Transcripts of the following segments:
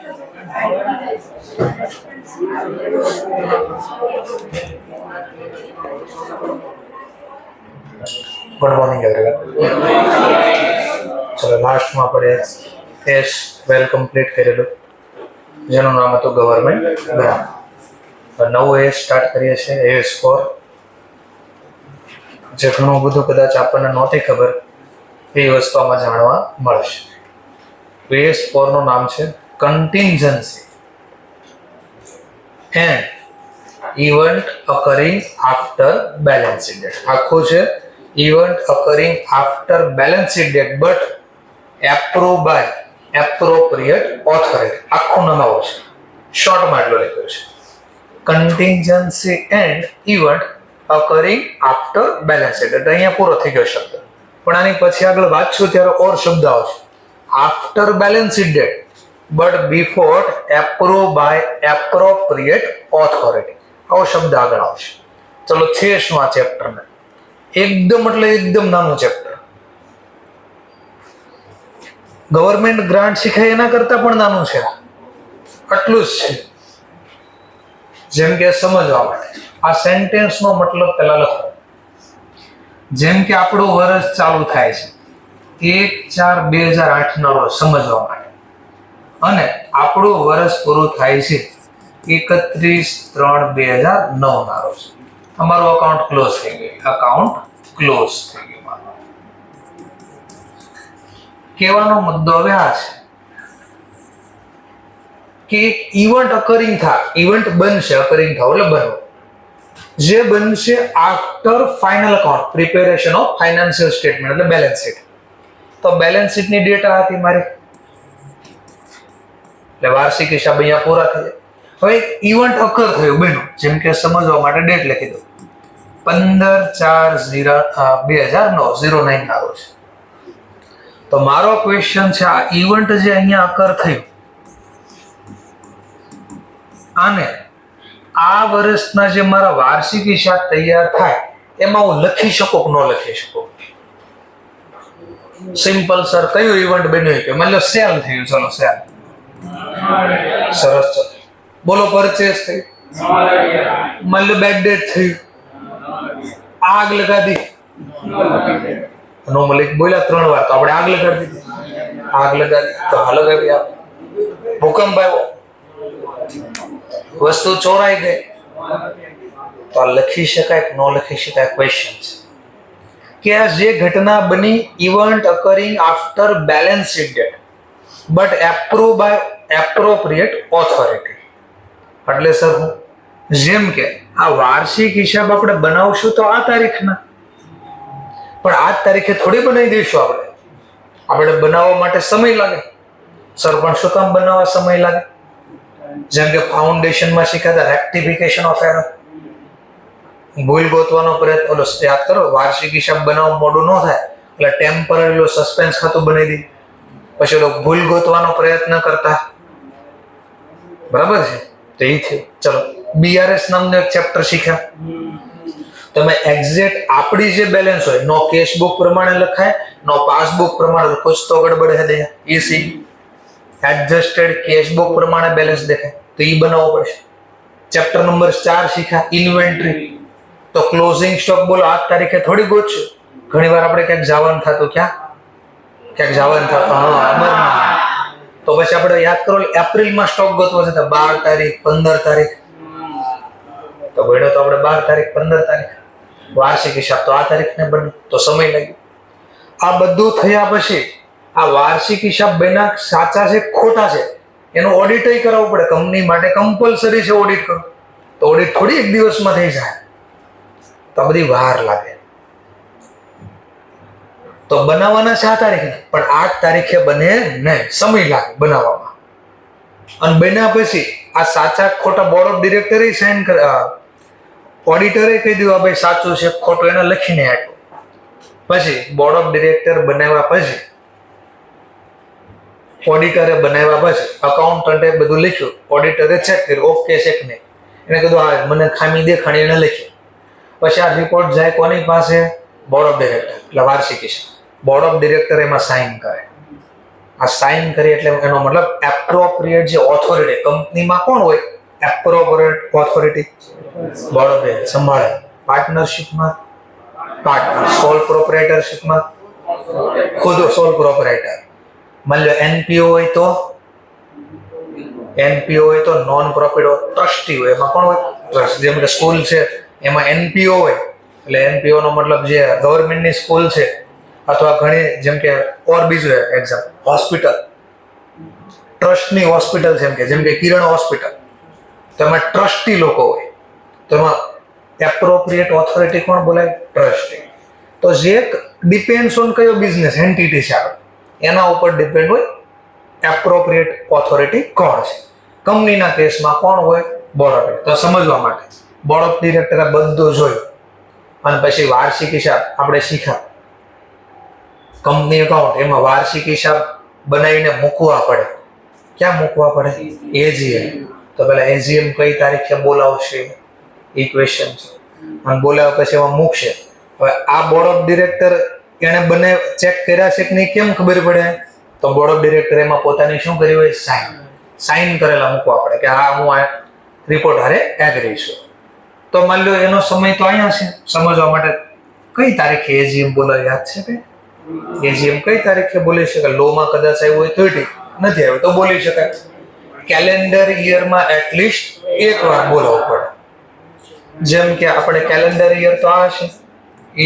Good morning everyone. ચલો લાસ્ટમાં આપણે એસ 12 કમ્પ્લીટ કરેલું, જેનું નામ હતું ગવર્મેન્ટ ગ્રાન્ટ. નવું એસ સ્ટાર્ટ કરીએ છીએ, AS4, જે ઘણું બધું કદાચ આપણને નહોતી ખબર એ વસ્તુ આમાં જાણવા મળશે. AS4 નું નામ છે contingency and event occurring after balance sheet date. આખું છે event occurring after balance sheet date but approve by appropriate authority. આખું નામ આવું છે, શોર્ટમાં એટલું લખ્યું છે contingency and event occurring after balance sheet date. અહીંયા પૂરો થઈ ગયો શબ્દ, પણ આની પછી આગળ વાંચશું ત્યારે ઓર શબ્દ આવશે, after balance sheet date but before approve by appropriate authority. આવો શબ્દ આગળ આવશે. ચલો છે શું આ ચેપ્ટરને? એકદમ એટલે એકદમ નાનું ચેપ્ટર. ગવર્મેન્ટ ગ્રાન્ટ શીખાય એના કરતા પણ નાનું છે, આટલું જ છે. જેમ કે સમજવા માટે આ સેન્ટેન્સનો મતલબ પહેલા લખો. જેમ કે આપણું વર્ષ ચાલુ થાય છે 1/4/2008 ના રોજ, સમજવા માટે, અને આપણું વર્ષ પૂરું થાય છે 31/3/2009 ના રોજ. અમારું અકાઉન્ટ ક્લોઝ થઈ ગયું, અકાઉન્ટ ક્લોઝ થઈ ગયું મારું. કહેવાનો મુદ્દો હવે આ છે કે એક ઇવેન્ટ અકરિંગ થાય, ઇવેન્ટ બનશે, અકરિંગ થાય એટલે બનવું, જે બનશે after final account preparation of financial statement એટલે બેલેન્સ શીટ. તો બેલેન્સ શીટની ડેટ આ હતી મારી, એટલે વાર્ષિક હિસાબ અહીંયા પૂરા થઈ જાય. હવે ઇવેન્ટ અકર થયું, બન્યું, જેમ કે સમજવા માટે ડેટ લખી દો 15/4/2009 ના રોજ. તો મારો ક્વેશ્ચન છે, આ ઇવેન્ટ જે અહીંયા અકર થયું આને આ વર્ષના જે મારા વાર્ષિક હિસાબ તૈયાર થાય એમાં હું લખી શકું કે ન લખી શકું? સિમ્પલ સર, કયું ઇવેન્ટ બન્યું કે માની લો સેલ થયું, ચલો સેલ, સરસ. ચલો બોલો, પરચેસ થઈ, માની લો બેડ ડેટ થયું, આગ લગાડી, નોર્મલી બોલ્યા 3 વાર તો આપણે આગ લગાડી દીધી, આગ લગાડી તો હાલ લગાવી આપ. ભૂકંપ આવ્યો, વસ્તુ ચોરાઈ ગઈ, તો આ લખી શકાય કે ન લખી શકાય? ક્વેશ્ચન છે કે આ જે ઘટના બની event occurring after balance sheet date but approve by appropriate authority. એટલે સર હું જેમ કે આ વાર્ષિક હિસાબ આપણે બનાવશું તો આ તારીખના, પણ આ તારીખે થોડી બનાવી દઈશું. આપણે બનાવવા માટે સમય લાગે. સર પણ શું કામ બનાવવા સમય લાગે? જેમ કે ફાઉન્ડેશનમાં શીખાતા રેક્ટિફિકેશન ઓફ એરર, ભૂલ ગોતવાનો પ્રયત્ન, ઓલો યાદ કરો, વાર્ષિક હિસાબ બનાવવા મોડું ન થાય એટલે ટેમ્પરરી સસ્પેન્સ ખાતું બનાવી દે, પછી ઓલો ભૂલ ગોતવાનો પ્રયત્ન કરતા, બરાબર છે? તો એ થયું. ચલો BRS નામનું એક ચેપ્ટર શીખ્યા. તમે એક્ઝેક્ટ આપણી જે બેલેન્સ હોય, નો કેશ બુક પ્રમાણે લખાય, નો પાસબુક પ્રમાણે, કુછ તો ગડબડ હે દે, A C adjusted cache book પ્રમાણે બેલેન્સ દેખાય, તો એ બનાવવો પડશે. ચેપ્ટર નંબર 4 શીખ્યા ઇન્વેન્ટરી. તો ક્લોઝિંગ સ્ટોક બોલો આ તારીખે થોડી ગોતશું. ઘણી વાર આપણે ક્યાંક જવાનું થતું, ક્યાંક જવાનું થતું, અમરમાં, તો પછી આપણે યાદ કરો એપ્રિલમાં સ્ટોક ગોતવો છે તો 12 તારીખ 15 તારીખ, તો ગણ્યો તો આપણે 12 તારીખ 15 તારીખ. વાર્ષિક હિસાબ તો આ તારીખને બન્યું, તો સમય લાગ્યો. આ બધું થયા પછી આ વાર્ષિક હિસાબ બન્યા સાચા છે ખોટા છે એનું ઓડિટ કરાવવું પડે. કંપની માટે કમ્પલસરી છે ઓડિટ કરવું. તો ઓડિટ થોડી એક દિવસમાં થઈ જાય, તો બધી વાર લાગે. તો બનાવવાના છે આ તારીખે, પણ 8 તારીખે બને નહીં, સમય લાગે બનાવવામાં. અને બન્યા પછી આ સાચા ખોટા બોર્ડ ઓફ ડિરેક્ટરે સાઇન કરે, ઓડિટરે કહી દીધું ભાઈ સાચું છે ખોટું, એને લખીને આપ્યું. પછી બોર્ડ ઓફ ડિરેક્ટર બનાવ્યા પછી, ઓડિટરે બનાવ્યા પછી, અકાઉન્ટન્ટે બધું લખ્યું, ઓડિટરે ચેક કર્યું ઓકે છે કે નહીં, એને કીધું હા મને ખામી દેખાણી, એને લખ્યું. પછી આ રિપોર્ટ જાય કોની પાસે? બોર્ડ ઓફ ડિરેક્ટર, એટલે વાર્ષિક હિસાબ. બોર્ડ ઓફ ડિરેક્ટર એમાં સાઇન કરે. આ સાઇન કરી એટલે એનો મતલબ એપ્રોપ્રિએટ જે ઓથોરિટી, કંપનીમાં કોણ હોય appropriate authority? Board of director સંભાળે. પાર્ટનરશિપમાં પાર્ટનર, સોલ પ્રોપ્રાઇટરશિપમાં ખુદ સોલ પ્રોપ્રાઇટર. માની લો એનપીઓ હોય તો નોન પ્રોફિટ ટ્રસ્ટી હોય. એમાં કોણ હોય? ટ્રસ્ટ. જેમ કે સ્કૂલ છે એમાં એનપીઓ હોય એટલે એનપીઓ નો મતલબ જે ગવર્મેન્ટની સ્કૂલ છે અથવા ઘણી જેમ કે ઓર બીજું એક્ઝામ્પલ હોસ્પિટલ, ટ્રસ્ટની હોસ્પિટલ જેમ કે કિરણ હોસ્પિટલ, તો એમાં ટ્રસ્ટી લોકો હોય. તો એમાં એપ્રોપ્રિએટ ઓથોરિટી કોણ બોલાય? ટ્રસ્ટી. તો જે ડિપેન્ડ્સ ઓન કયો બિઝનેસ એન્ટિટી છે એના ઉપર ડિપેન્ડ હોય એપ્રોપ્રિએટ ઓથોરિટી કોણ છે. કંપનીના કેસમાં કોણ હોય? Board of director. તો સમજવા માટે બોર્ડ ઓફ ડિરેક્ટર બધું જોયું અને પછી વાર્ષિક હિસાબ આપણે શીખ્યા. કંપની એકાઉન્ટ એમાં વાર્ષિક હિસાબ બનાવીને મૂકવા પડે. ક્યાં મૂકવા પડે? એજીએમ. તો પેલા એજીએમ કઈ તારીખે બોલાવશે એ ક્વેશ્ચન છે અને બોલાવ્યા પછી એમાં મૂકશે. હવે આ બોર્ડ ઓફ ડિરેક્ટર એને ચેક કર્યા છે કે નહીં કેમ ખબર પડે? તો બોર્ડ ઓફ ડિરેક્ટર એમાં પોતાની શું કરી હોય? સાઇન કરેલા મૂકવા પડે કે હા હું આ રિપોર્ટ હારે એગ્રી છું. તો માની લો એનો સમય તો અહીંયા છે. સમજવા માટે કઈ તારીખે એજીએમ બોલાવે યાદ છે કે? એજીએમ કઈ તારીખે બોલી શકાય? લોમાં કદાચ આવ્યું હોય તો ઠીક, નથી આવ્યું તો બોલી શકાય. કેલેન્ડર યરમાં એટલીસ્ટ એક વાર બોલાવવું પડે. જેમ કે આપણે કેલેન્ડર યર તો આ છે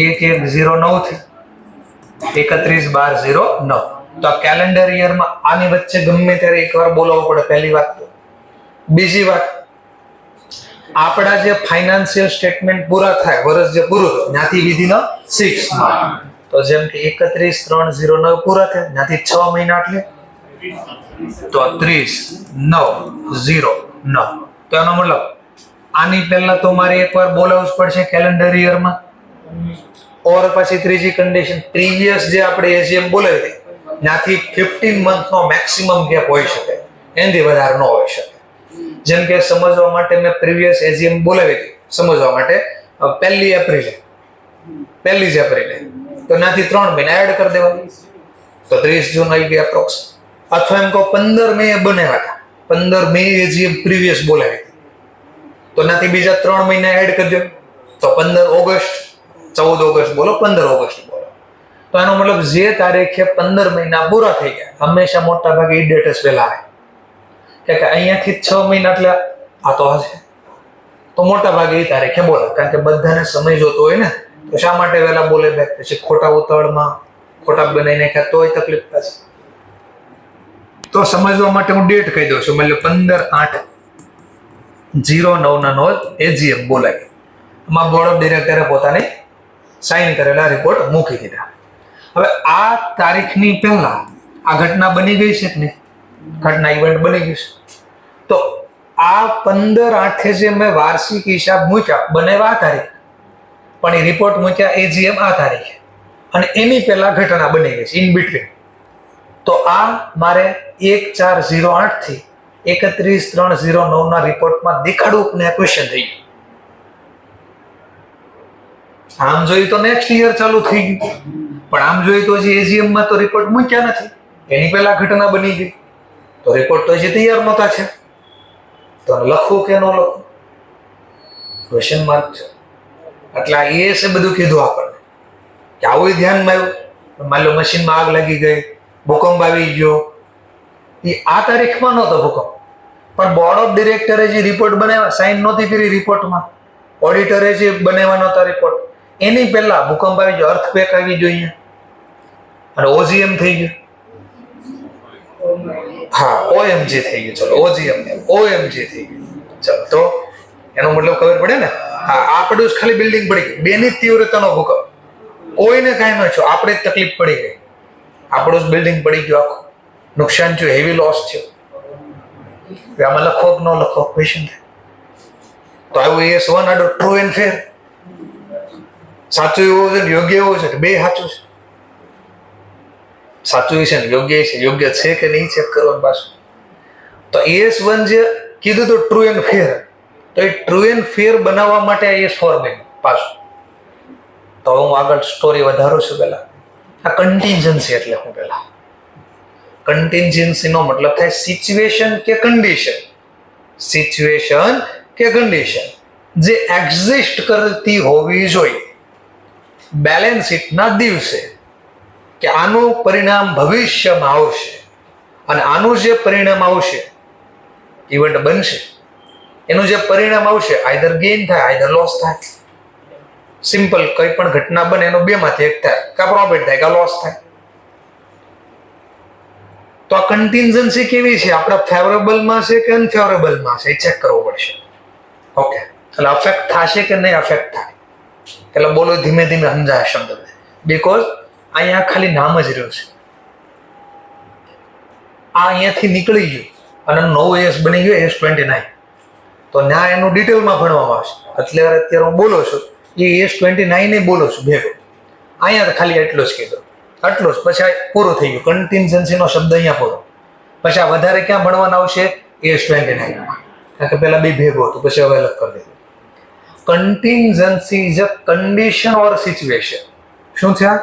1109 થી 31/12/09. તો આ કેલેન્ડર યરમાં આની વચ્ચે ગમે ત્યારે એકવાર બોલાવવું પડે. પહેલી વાત તો. બીજી વાત, આપણા જે ફાઇનાન્શિયલ સ્ટેટમેન્ટ પૂરા થાય, વર્ષ જે પૂરું થાય ત્યાંથી વિધિન 6 month. તો જેમ કે 31/3/09 પૂરા થાય ત્યાંથી 6 મહિના એટલે તો 30/9/09. તો એનો મતલબ આની પહેલા તો મારે એકવાર બોલાવવું જ પડશે કેલેન્ડર યરમાં. ઓર પછી ત્રીજી કન્ડિશન, પ્રીવિયસ જે આપણે એજીએમ બોલાવી ત્યાંથી 15 મંથનો મેક્સિમમ ગેપ હોઈ શકે, એનાથી વધારે ન હોઈ શકે. જેમ કે સમજવા માટે મેં પ્રીવિયસ એજીએમ બોલાવી હતી, સમજવા માટે 1 એપ્રિલે તો ત્યાંથી 3 મહિના એડ કરી દેવાની. તો 30 જૂન આવી ગયા એપ્રોક્સ. અથવા એમ કહો 15 મે બનાવ્યા હતા, 15 મે એજીએમ પ્રીવિયસ બોલાવી હતી તો ત્યાંથી બીજા 3 મહિના એડ કરજો તો 15 ઓગસ્ટ, 14 ઓગસ્ટ બોલો, 15 ઓગસ્ટ બોલો. તો એનો મતલબ જે તારીખે 15 મહિના પૂરા થઈ ગયા, હંમેશા મોટા ભાગે એ ડેટ જ પહેલા આવે કે અહીંયાથી 6 મહિના એટલે આ તો હશે તો મોટા ભાગે એ તારીખે બોલે. કારણ કે બધાને સમય જોતો હોય ને, તો શા માટે વહેલા બોલે બે? પછી ખોટા ઉતાવળમાં ખોટા બનાવી નાખ્યા તોય તકલીફ થશે. તો સમજવા માટે હું ડેટ કહી દઉં છું. મતલબ 15/8/09 ના રોજ એજીએમ બોલાવી. એમાં બોર્ડ ઓફ ડિરેક્ટરે પોતાની સાઇન કરેલા રિપોર્ટ મૂકી દીધા. હવે આ તારીખની પહેલા આ ઘટના બની ગઈ છે કે નહીં? ઘટના ઇવેન્ટ બની ગઈ છે. તો આ 15/8 જે મેં વાર્ષિક હિસાબ મૂક્યા બનાવ્યા આ તારીખ, પણ એ રિપોર્ટ મૂક્યા એજીએમ આ તારીખે, અને એની પહેલા ઘટના બની ગઈ છે ઇન બિટવીન. તો આ મારે 1408 થી 31/3/09 ના રિપોર્ટમાં દેખાડવું ને ક્વેશ્ચન થઈ ગયું. આમ જોઈએ તો નેક્સ્ટ યર ચાલુ થઈ ગયું, પણ આમ જોઈએ તો હજી એજીએમ માં તો રિપોર્ટ મૂક્યા નથી, એની પહેલા ઘટના બની ગઈ. તો રિપોર્ટ તો હજી તૈયાર નહોતા છે, તો લખવું કે ન લખવું? ક્વેશ્ચન માર્ક છે. એટલે આ એ બધું કીધું આપણને કે આવું ધ્યાનમાં આવ્યું. માની લો મશીનમાં આગ લાગી ગઈ, ભૂકંપ આવી ગયો, એ આ તારીખમાં નહોતો ભૂકંપ, પણ બોર્ડ ઓફ ડિરેક્ટરે જે રિપોર્ટ બનાવ્યા, સાઇન નહોતી કરી રિપોર્ટમાં, ઓડિટરે જે બનાવવા નહોતા રિપોર્ટ, એની પહેલા ભૂકંપ આવી ગયો, અર્થક્વેક આવી ગયો અહીંયા, અને ઓજીએમ થઈ ગયું. હા, ઓએમજી થઈ ગયું. ચલો ઓજીએમ ઓએમજી થઈ ગયું. ચલો તો એનો મતલબ ખબર પડે ને. હા, આપણું જ ખાલી બિલ્ડિંગ પડી ગઈ, બેની તીવ્રતાનો ભૂકંપ, કોઈને કાંઈ ન થયું, આપણે જ તકલીફ પડી ગઈ, આપણું જ બિલ્ડિંગ પડી ગયું, આખું નુકસાન થયું, હેવી લોસ થયો. આમાં લખો કે ન લખો ક્વેશ્ચન થાય. તો આવું AS1 આડો ટ્રુ એન્ડ ફેર, સાચું એવું છે ને યોગ્ય એવું છે કે બે સાચું છે, સાચું છે ને યોગ્ય છે, યોગ્ય છે કે નહીં ચેક કરવાનું પાછું. તો AS1 જે કીધું તો ટ્રુ એન્ડ ફેર, તો એ ટ્રુ એન્ડ ફેર બનાવવા માટે AS4 બન્યું પાછું. તો હું આગળ સ્ટોરી વધારું છું. પહેલા આ કન્ટિન્જન્સી એટલે હું પહેલા કન્ટિન્જન્સી નો મતલબ થાય સિચ્યુએશન કે કન્ડિશન. સિચ્યુએશન કે કન્ડિશન જે એક્ઝિસ્ટ કરતી હોવી જોઈએ બેલેન્સ શીટના દિવસે, કે આનું પરિણામ ભવિષ્યમાં આવશે અને આનું જે પરિણામ આવશે, ઇવેન્ટ બનશે, એનું જે પરિણામ આવશે આઈધર ગેઇન થાય આઈધર લોસ થાય. સિમ્પલ, કઈ પણ ઘટના બને એનો બે માંથી એક થાય, કા પ્રોફિટ થાય કા લોસ થાય. તો આ કન્ટિન્જન્સી કેવી છે, આપણા ફેવરેબલમાં છે કે અનફેવરેબલમાં છે એ ચેક કરવું પડશે. ઓકે, એટલે અફેક્ટ થશે કે નહીં અફેક્ટ થાય, એટલે બોલો ધીમે ધીમે સમજાય શબ્દ, બીકોઝ અહીંયા ખાલી નામ જ રહ્યું છે. આ અહીંયાથી નીકળી ગયું અને નવું એસ બની ગયું S29, તો ના એનું ડિટેલમાં ભણવામાં આવશે. અત્યારે હું બોલો છું એ S29 બોલો છું ભેગો, અહીંયા ખાલી એટલું જ કીધું, આટલું જ, પછી પૂરું થઈ ગયું. કન્ટિન્જન્સીનો શબ્દ અહીંયા પૂરો. પછી આ વધારે ક્યાં ભણવાના આવશે S29માં, કારણ કે પહેલા બે ભેગું હતું, પછી હવે અલગ કરી દીધું. Contingency is a condition or situation. શું છે આ?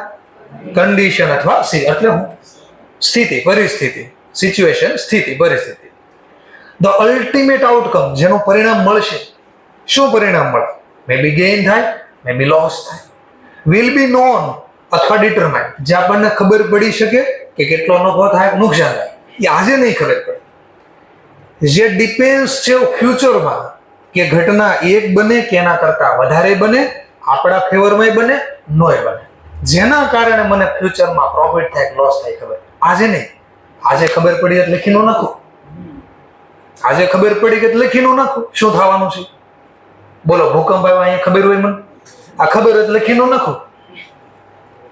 કન્ડિશન અથવા એટલે હું સ્થિતિ, પરિસ્થિતિ. સિચ્યુએશન સ્થિતિ, પરિસ્થિતિ. ધ અલ્ટિમેટ આઉટકમ, જેનું પરિણામ મળશે. શું પરિણામ મળે? મે બી ગેઇન થાય, મે બી લોસ થાય. વિલ બી નોન અથવા ડિટરમાઇન, જે આપણને ખબર પડી શકે કે કેટલો નફો થાય નુકસાન થાય, એ આજે નહીં ખબર પડે. જે ડિપેન્ડ્સ છે ફ્યુચરમાં, કે ઘટના એક બને કે એના કરતા વધારે બને, આપણા ફેવરમાં બને, નોય બને, જેના કારણે મને ફ્યુચરમાં પ્રોફિટ થાય કે લોસ થાય ખબર. આજે નહીં, આજે ખબર પડી એટલે લખી નો નાખો. આજે ખબર પડી કે લખી નો નાખો શું થવાનું છે. બોલો, ભૂકંપ આવ્યો અહીંયા ખબર હોય મને, આ ખબર જ લખી નો નાખો.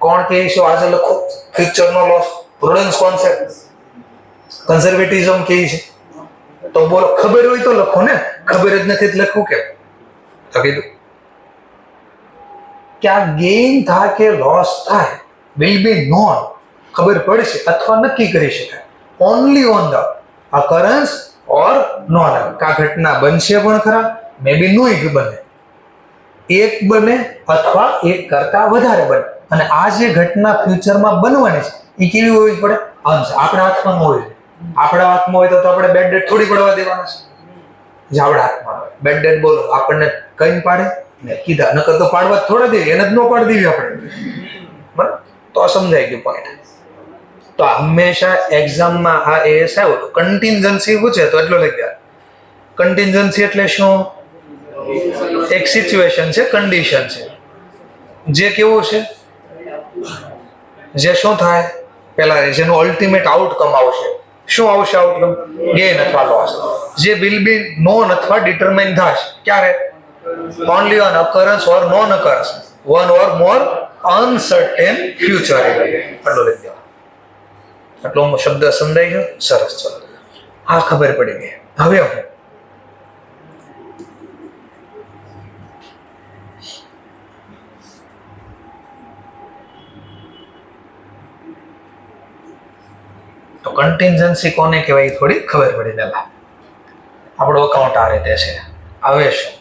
કોણ કહે છે આજે લખો ફ્યુચરનો લોસ? પ્રુડન્સ કોન્સેપ્ટ, કન્ઝર્વેટિઝમ કહે છે. તો બોલો, ખબર હોય તો લખો ને, ખબર જ નથી લખવું કેમ? તો કીધું કે આ ગેઇન થાય કે લોસ થાય વિલ બી નોન, ખબર પડશે અથવા નક્કી કરી શકાય only on the occurrence or non. કા ઘટના બનશે પણ ખરા, મે બી નોય બને, એક બને અથવા એક કરતા વધારે બને. અને આ જે ઘટના ફ્યુચરમાં બનવાની છે એ કેવી હોવી પડે? અંશ આપણા હાથમાં હોય. આપણા હાથમાં હોય તો આપણે બેડ ડેટ થોડી પડવા દેવાના છે. જે આપણા હાથમાં હોય બેડ ડેટ બોલો આપણને કઈ પાડે ને કીધા, નકર તો પાડવા થોડા દે, એને જ ન પાડી દેવી આપણે. બરાબર, તો સમજાઈ ગયું પોઈન્ટ. તો હંમેશા એક્ઝામમાં આ એસ આવ્યું તો કન્ટિન્જન્સી પૂછે તો એટલો લઈ ગયા. કન્ટિન્જન્સી એટલે શું? એક સિચ્યુએશન છે, કન્ડિશન છે, જે કેવું છે, જે શું થાય પેલા જેનું અલ્ટિમેટ આઉટકમ આવશે. શું આવશે આઉટકમ? ગેઇન અથવા લોસ. જે વિલ બી નોન અથવા ડિટરમાઇન થશે ક્યારે? Only on occurrence or non occurrence, one or more uncertain future. આટલો લઈ દેવા. આટલો શબ્દ સમજાય ગયો? સરસ. ચલો, આ ખબર પડી ગઈ. હવે હું તો કન્ટિન્જન્સી કોને કહેવાય થોડી ખબર પડી પહેલા. આપણો અકાઉન્ટ આ રીતે છે. હવે શું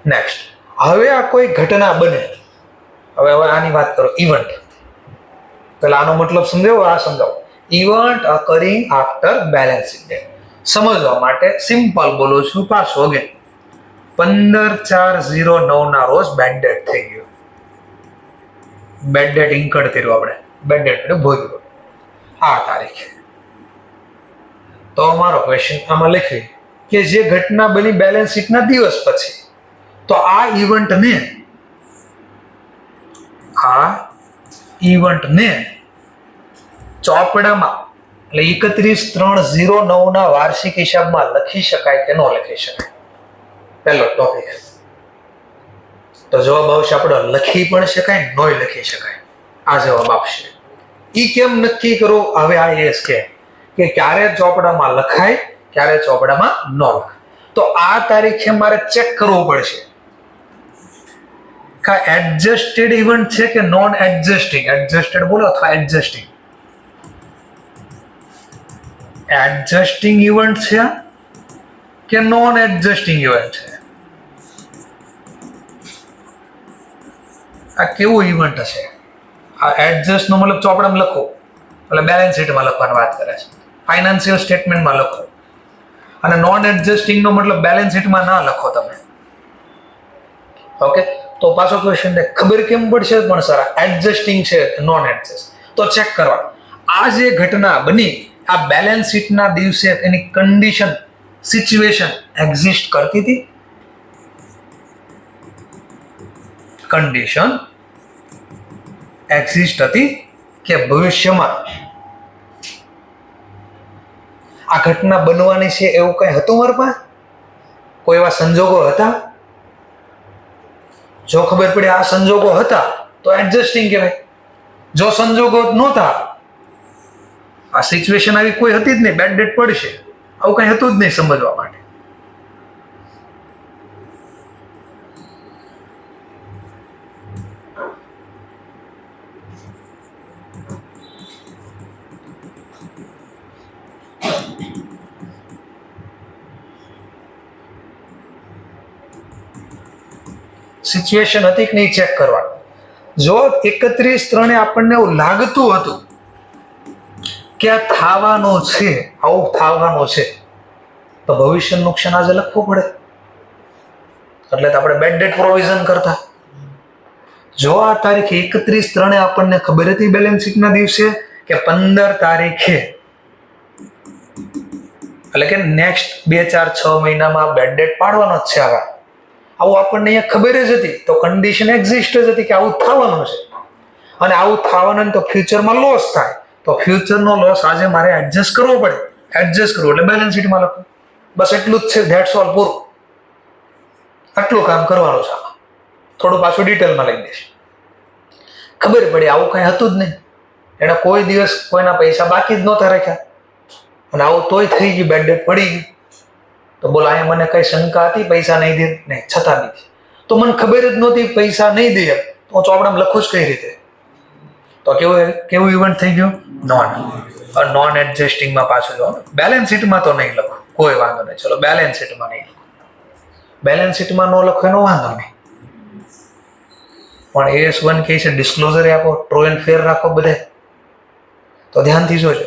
નેક્સ્ટ? હવે આ કોઈ ઘટના બને, હવે આની વાત કરો. ઇવેન્ટ, પેલા આનો મતલબ સમજાવો, આ સમજાવો. Event occurring after balancing day. સમજવા માટે સિમ્પલ બોલું છું પાછો અગેન. 15/4/09 ના રોજ બેડ ડેટ થઈ ગયો. બેડ ડેટ ઇન્કર્ડ કર્યું આપણે, બેડ ડેટ એટલે ભોગવ્યો આ તારીખે. તો અમારો ક્વેશ્ચન આમાં લખી કે જે ઘટના બની બેલેન્સ શીટના દિવસ પછી, તો આ ઇવેન્ટને ચોપડામાં એટલે 31/3/09 ના વાર્ષિક હિસાબમાં લખી શકાય કે ન લખી શકાય? પહેલો ટોપિક. તો જવાબ આવશે આપણો લખી પણ શકાય, નોય લખી શકાય. આ જવાબ આપશે. ઈ કેમ નક્કી કરો? હવે આ એસ કે ક્યારે ચોપડામાં લખાય, ક્યારે ચોપડામાં ન લખાય. તો આ તારીખે મારે ચેક કરવું પડશે કે એડજસ્ટેડ ઇવેન્ટ છે કે નોન એડજસ્ટિંગ. એડજસ્ટેડ બોલો અથવા એડજસ્ટિંગ. એડજસ્ટિંગ ઇવેન્ટ છે કે નોન એડજસ્ટિંગ ઇવેન્ટ છે? આ કેવું ઇવેન્ટ હશે? આ એડજસ્ટ નો મતલબ ચોપડામાં લખો, એટલે બેલેન્સ શીટમાં લખવાની વાત કરે છે. ફાઇનાન્શિયલ સ્ટેટમેન્ટમાં લખો. અને નોન એડજસ્ટિંગ નો મતલબ બેલેન્સ શીટમાં ના લખો તમે. ઓકે, તો પાછો ક્વેશ્ચન દે, ખબર કેમ પડશે પણ સર એડજસ્ટિંગ છે નોન એડજસ્ટ? તો ચેક કરવા, આ જે ઘટના બની આ બેલેન્સ શીટના દિવસે એની કન્ડિશન સિચ્યુએશન એક્ઝિસ્ટ કરતી હતી? કન્ડિશન એક્ઝિસ્ટ હતી કે ભવિષ્યમાં આ ઘટના બનવાની છે એવું કઈ હતું મારા પાસે? કોઈ એવા સંજોગો હતા? જો ખબર પડી આ સંજોગો હતા તો એડજસ્ટિંગ કહેવાય. જો સંજોગો નહોતા, આ સિચ્યુએશન આવી કોઈ હતી જ નહીં, બેડ ડેટ પડશે, આવું કઈ હતું જ નહીં સમજવા માટે. સિચ્યુએશન હતી કે નહીં ચેક કરવાનું. જો 31/3 આપણને એવું લાગતું હતું કે આ થવાનું છે, આવું થવાનું છે, તો ભવિષ્ય નુકસાન આજે લખવું પડે. એટલે તો આપણે બેડ ડેટ પ્રોવિઝન કરતા. જો આ તારીખે 31/3 આપણને ખબર હતી બેલેન્સ શીટના દિવસે કે 15 તારીખે, એટલે કે નેક્સ્ટ 2-4-6 મહિનામાં બેડ ડેટ પાડવાનો જ છે, આવું આપણને અહીંયા ખબર જ હતી, તો કન્ડિશન એક્ઝિસ્ટ જ હતી કે આવું થવાનું છે. અને આવું થવાનું તો ફ્યુચરમાં લોસ થાય, તો ફ્યુચરનો લોસ આજે મારે એડજસ્ટ કરવો પડે. એડજસ્ટ કરવું એટલે બેલેન્સ શીટમાં લખો. બસ એટલું જ છે, ધેટ્સ ઓલ, પૂરું. આટલું કામ કરવાનું છે. થોડું પાછું ડિટેલમાં લઈ દઈશ. ખબર પડી આવું કઈ હતું જ નહીં, એને કોઈ દિવસ કોઈના પૈસા બાકી જ નહોતા રાખ્યા, અને આવું તોય થઈ ગયું, બેડ ડેટ પડી ગઈ. તો બોલો અહીંયા મને કઈ શંકા હતી પૈસા નહીં દે? નહીં, છતાં બી તો મને ખબર જ નહોતી પૈસા નહીં દે, તો ચોપડામાં લખું જ કઈ રીતે? તો કેવું ઇવેન્ટ થઈ ગયું? નોન એડજસ્ટિંગમાં પાછું જો. બેલેન્સ શીટમાં તો નહીં લખો, કોઈ વાંધો નહીં. ચલો બેલેન્સ શીટમાં નહીં લખો, બેલેન્સ શીટમાં ન લખો એનો વાંધો નહીં, પણ AS1 કહે છે ડિસ્ક્લોઝર આપો, ટ્રુ એન્ડ ફેર રાખો બધે. તો ધ્યાનથી જોજો.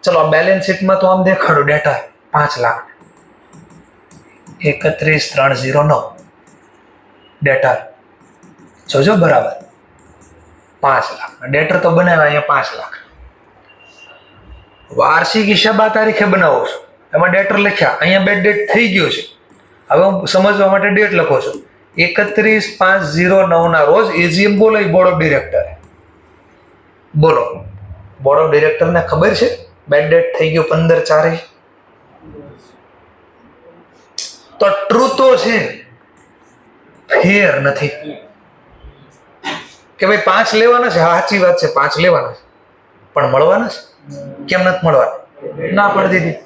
ચલો આ બેલેન્સ શીટમાં તો આમ દેખાડો ડેટા 5 લાખ 31/3/09 ડેટા જોજો બરાબર 5 લાખ. ડેટર તો બનાવ્યા અહીંયા 5 લાખ. વાર્ષિક હિસાબ આ તારીખે બનાવો છો, એમાં ડેટર લખ્યા, અહીંયા બેડ ડેટ થઈ ગયો છે. હવે હું સમજવા માટે ડેટ લખો છું, 31/5/09 ના રોજ એજીએમ બોલાવી બોર્ડ ઓફ ડિરેક્ટરે. બોલો, બોર્ડ ઓફ ડિરેક્ટરને ખબર છે બેડ ડેટ થઈ ગયો 15/4. તો ટ્રુ તો છે, ફેર નથી કે ભાઈ 5 લેવાના છે. સાચી વાત છે, 5 લેવાના છે, પણ મળવાના છે કેમ નથી મળવાના? ના પડી દીધી.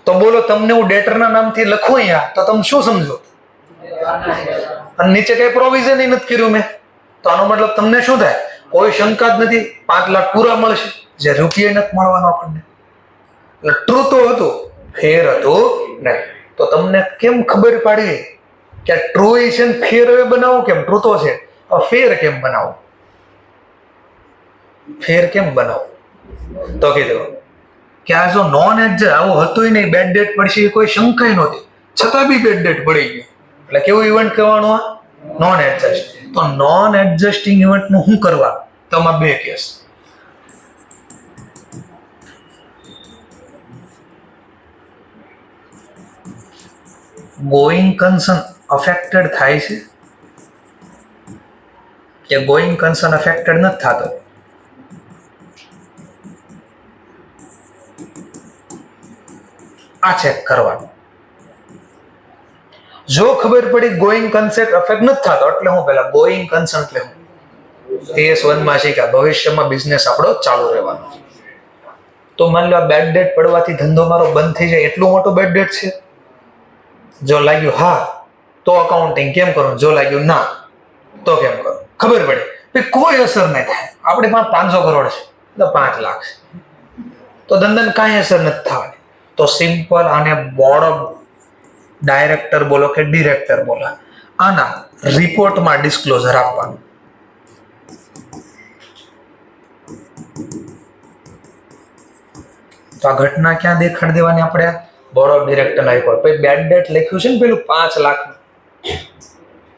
તો બોલો, તમને હું ડેટરના નામથી લખું અહીંયા તો તમે શું સમજો? અને નીચે કઈ પ્રોવિઝન નથી કર્યું મેં, તો આનો મતલબ તમને શું થાય? કોઈ શંકા જ નથી, 5 લાખ પૂરા મળશે, જે રૂપિયા નથી મળવાનો આપણને. એટલે ટ્રુ તો હતું, ફેર હતું નહીં. તો તમને કેમ ખબર પાડી કે ટ્રુ છે ને ફેર હવે બનાવો કેમ? ટ્રુ તો છે, ફેર કેમ બનાવો? ફેર કેમ બનાવો? તો કીધું કે આ જો નોન એડજસ્ટ આવું હતું નહીં, બેડ ડેટ પડશે એ કોઈ શંકા નહોતી, છતાં બી બેડ ડેટ પડી ગયું. એટલે કેવું ઇવેન્ટ કહેવાનું? આ નોન એડજસ્ટ. તો નોન એડજસ્ટિંગ ઇવેન્ટનું શું કરવા? તો આમાં 2 કેસ. ગોઈંગ કન્સર્ન અફેક્ટેડ થાય છે કે ગોઈંગ કન્સર્ન અફેક્ટેડ નથી થતો? આ ચેક કરવાનું. જો ખબર પડી ગોઈંગ કન્સેપ્ટ અફેક્ટ નથી થતો, એટલે હું પેલા ગોઈંગ કન્સર્ન એટલે હું AS1 માં શીખ્યા ભવિષ્યમાં બિઝનેસ આપણો ચાલુ રહેવાનો. તો માની લો બેડ ડેટ પડવાથી ધંધો મારો બંધ થઈ જાય, એટલું મોટું બેડ ડેટ છે. જો લાગ્યું હા તો અકાઉન્ટિંગ કેમ કરો, જો લાગ્યું ના તો કેમ કરો? ખબર પડે કોઈ અસર નહીં થાય, આપણે પાસે 500 કરોડ છે તો 5 લાખ છે, તો ધંધાને કાંઈ અસર નથી થવાની. તો સિમ્પલ આને બોર્ડ ઓફ ડાયરેક્ટર બોલો કે ડિરેક્ટર બોલો, આના રિપોર્ટમાં ડિસ્ક્લોઝર આપવાનું. તો આ ઘટના ક્યાં દેખાડી દેવાની આપણે? બોર્ડ ઓફ ડિરેક્ટર આપ્યો. પછી બેડ ડેટ લખ્યું છે ને પેલું 5 લાખ,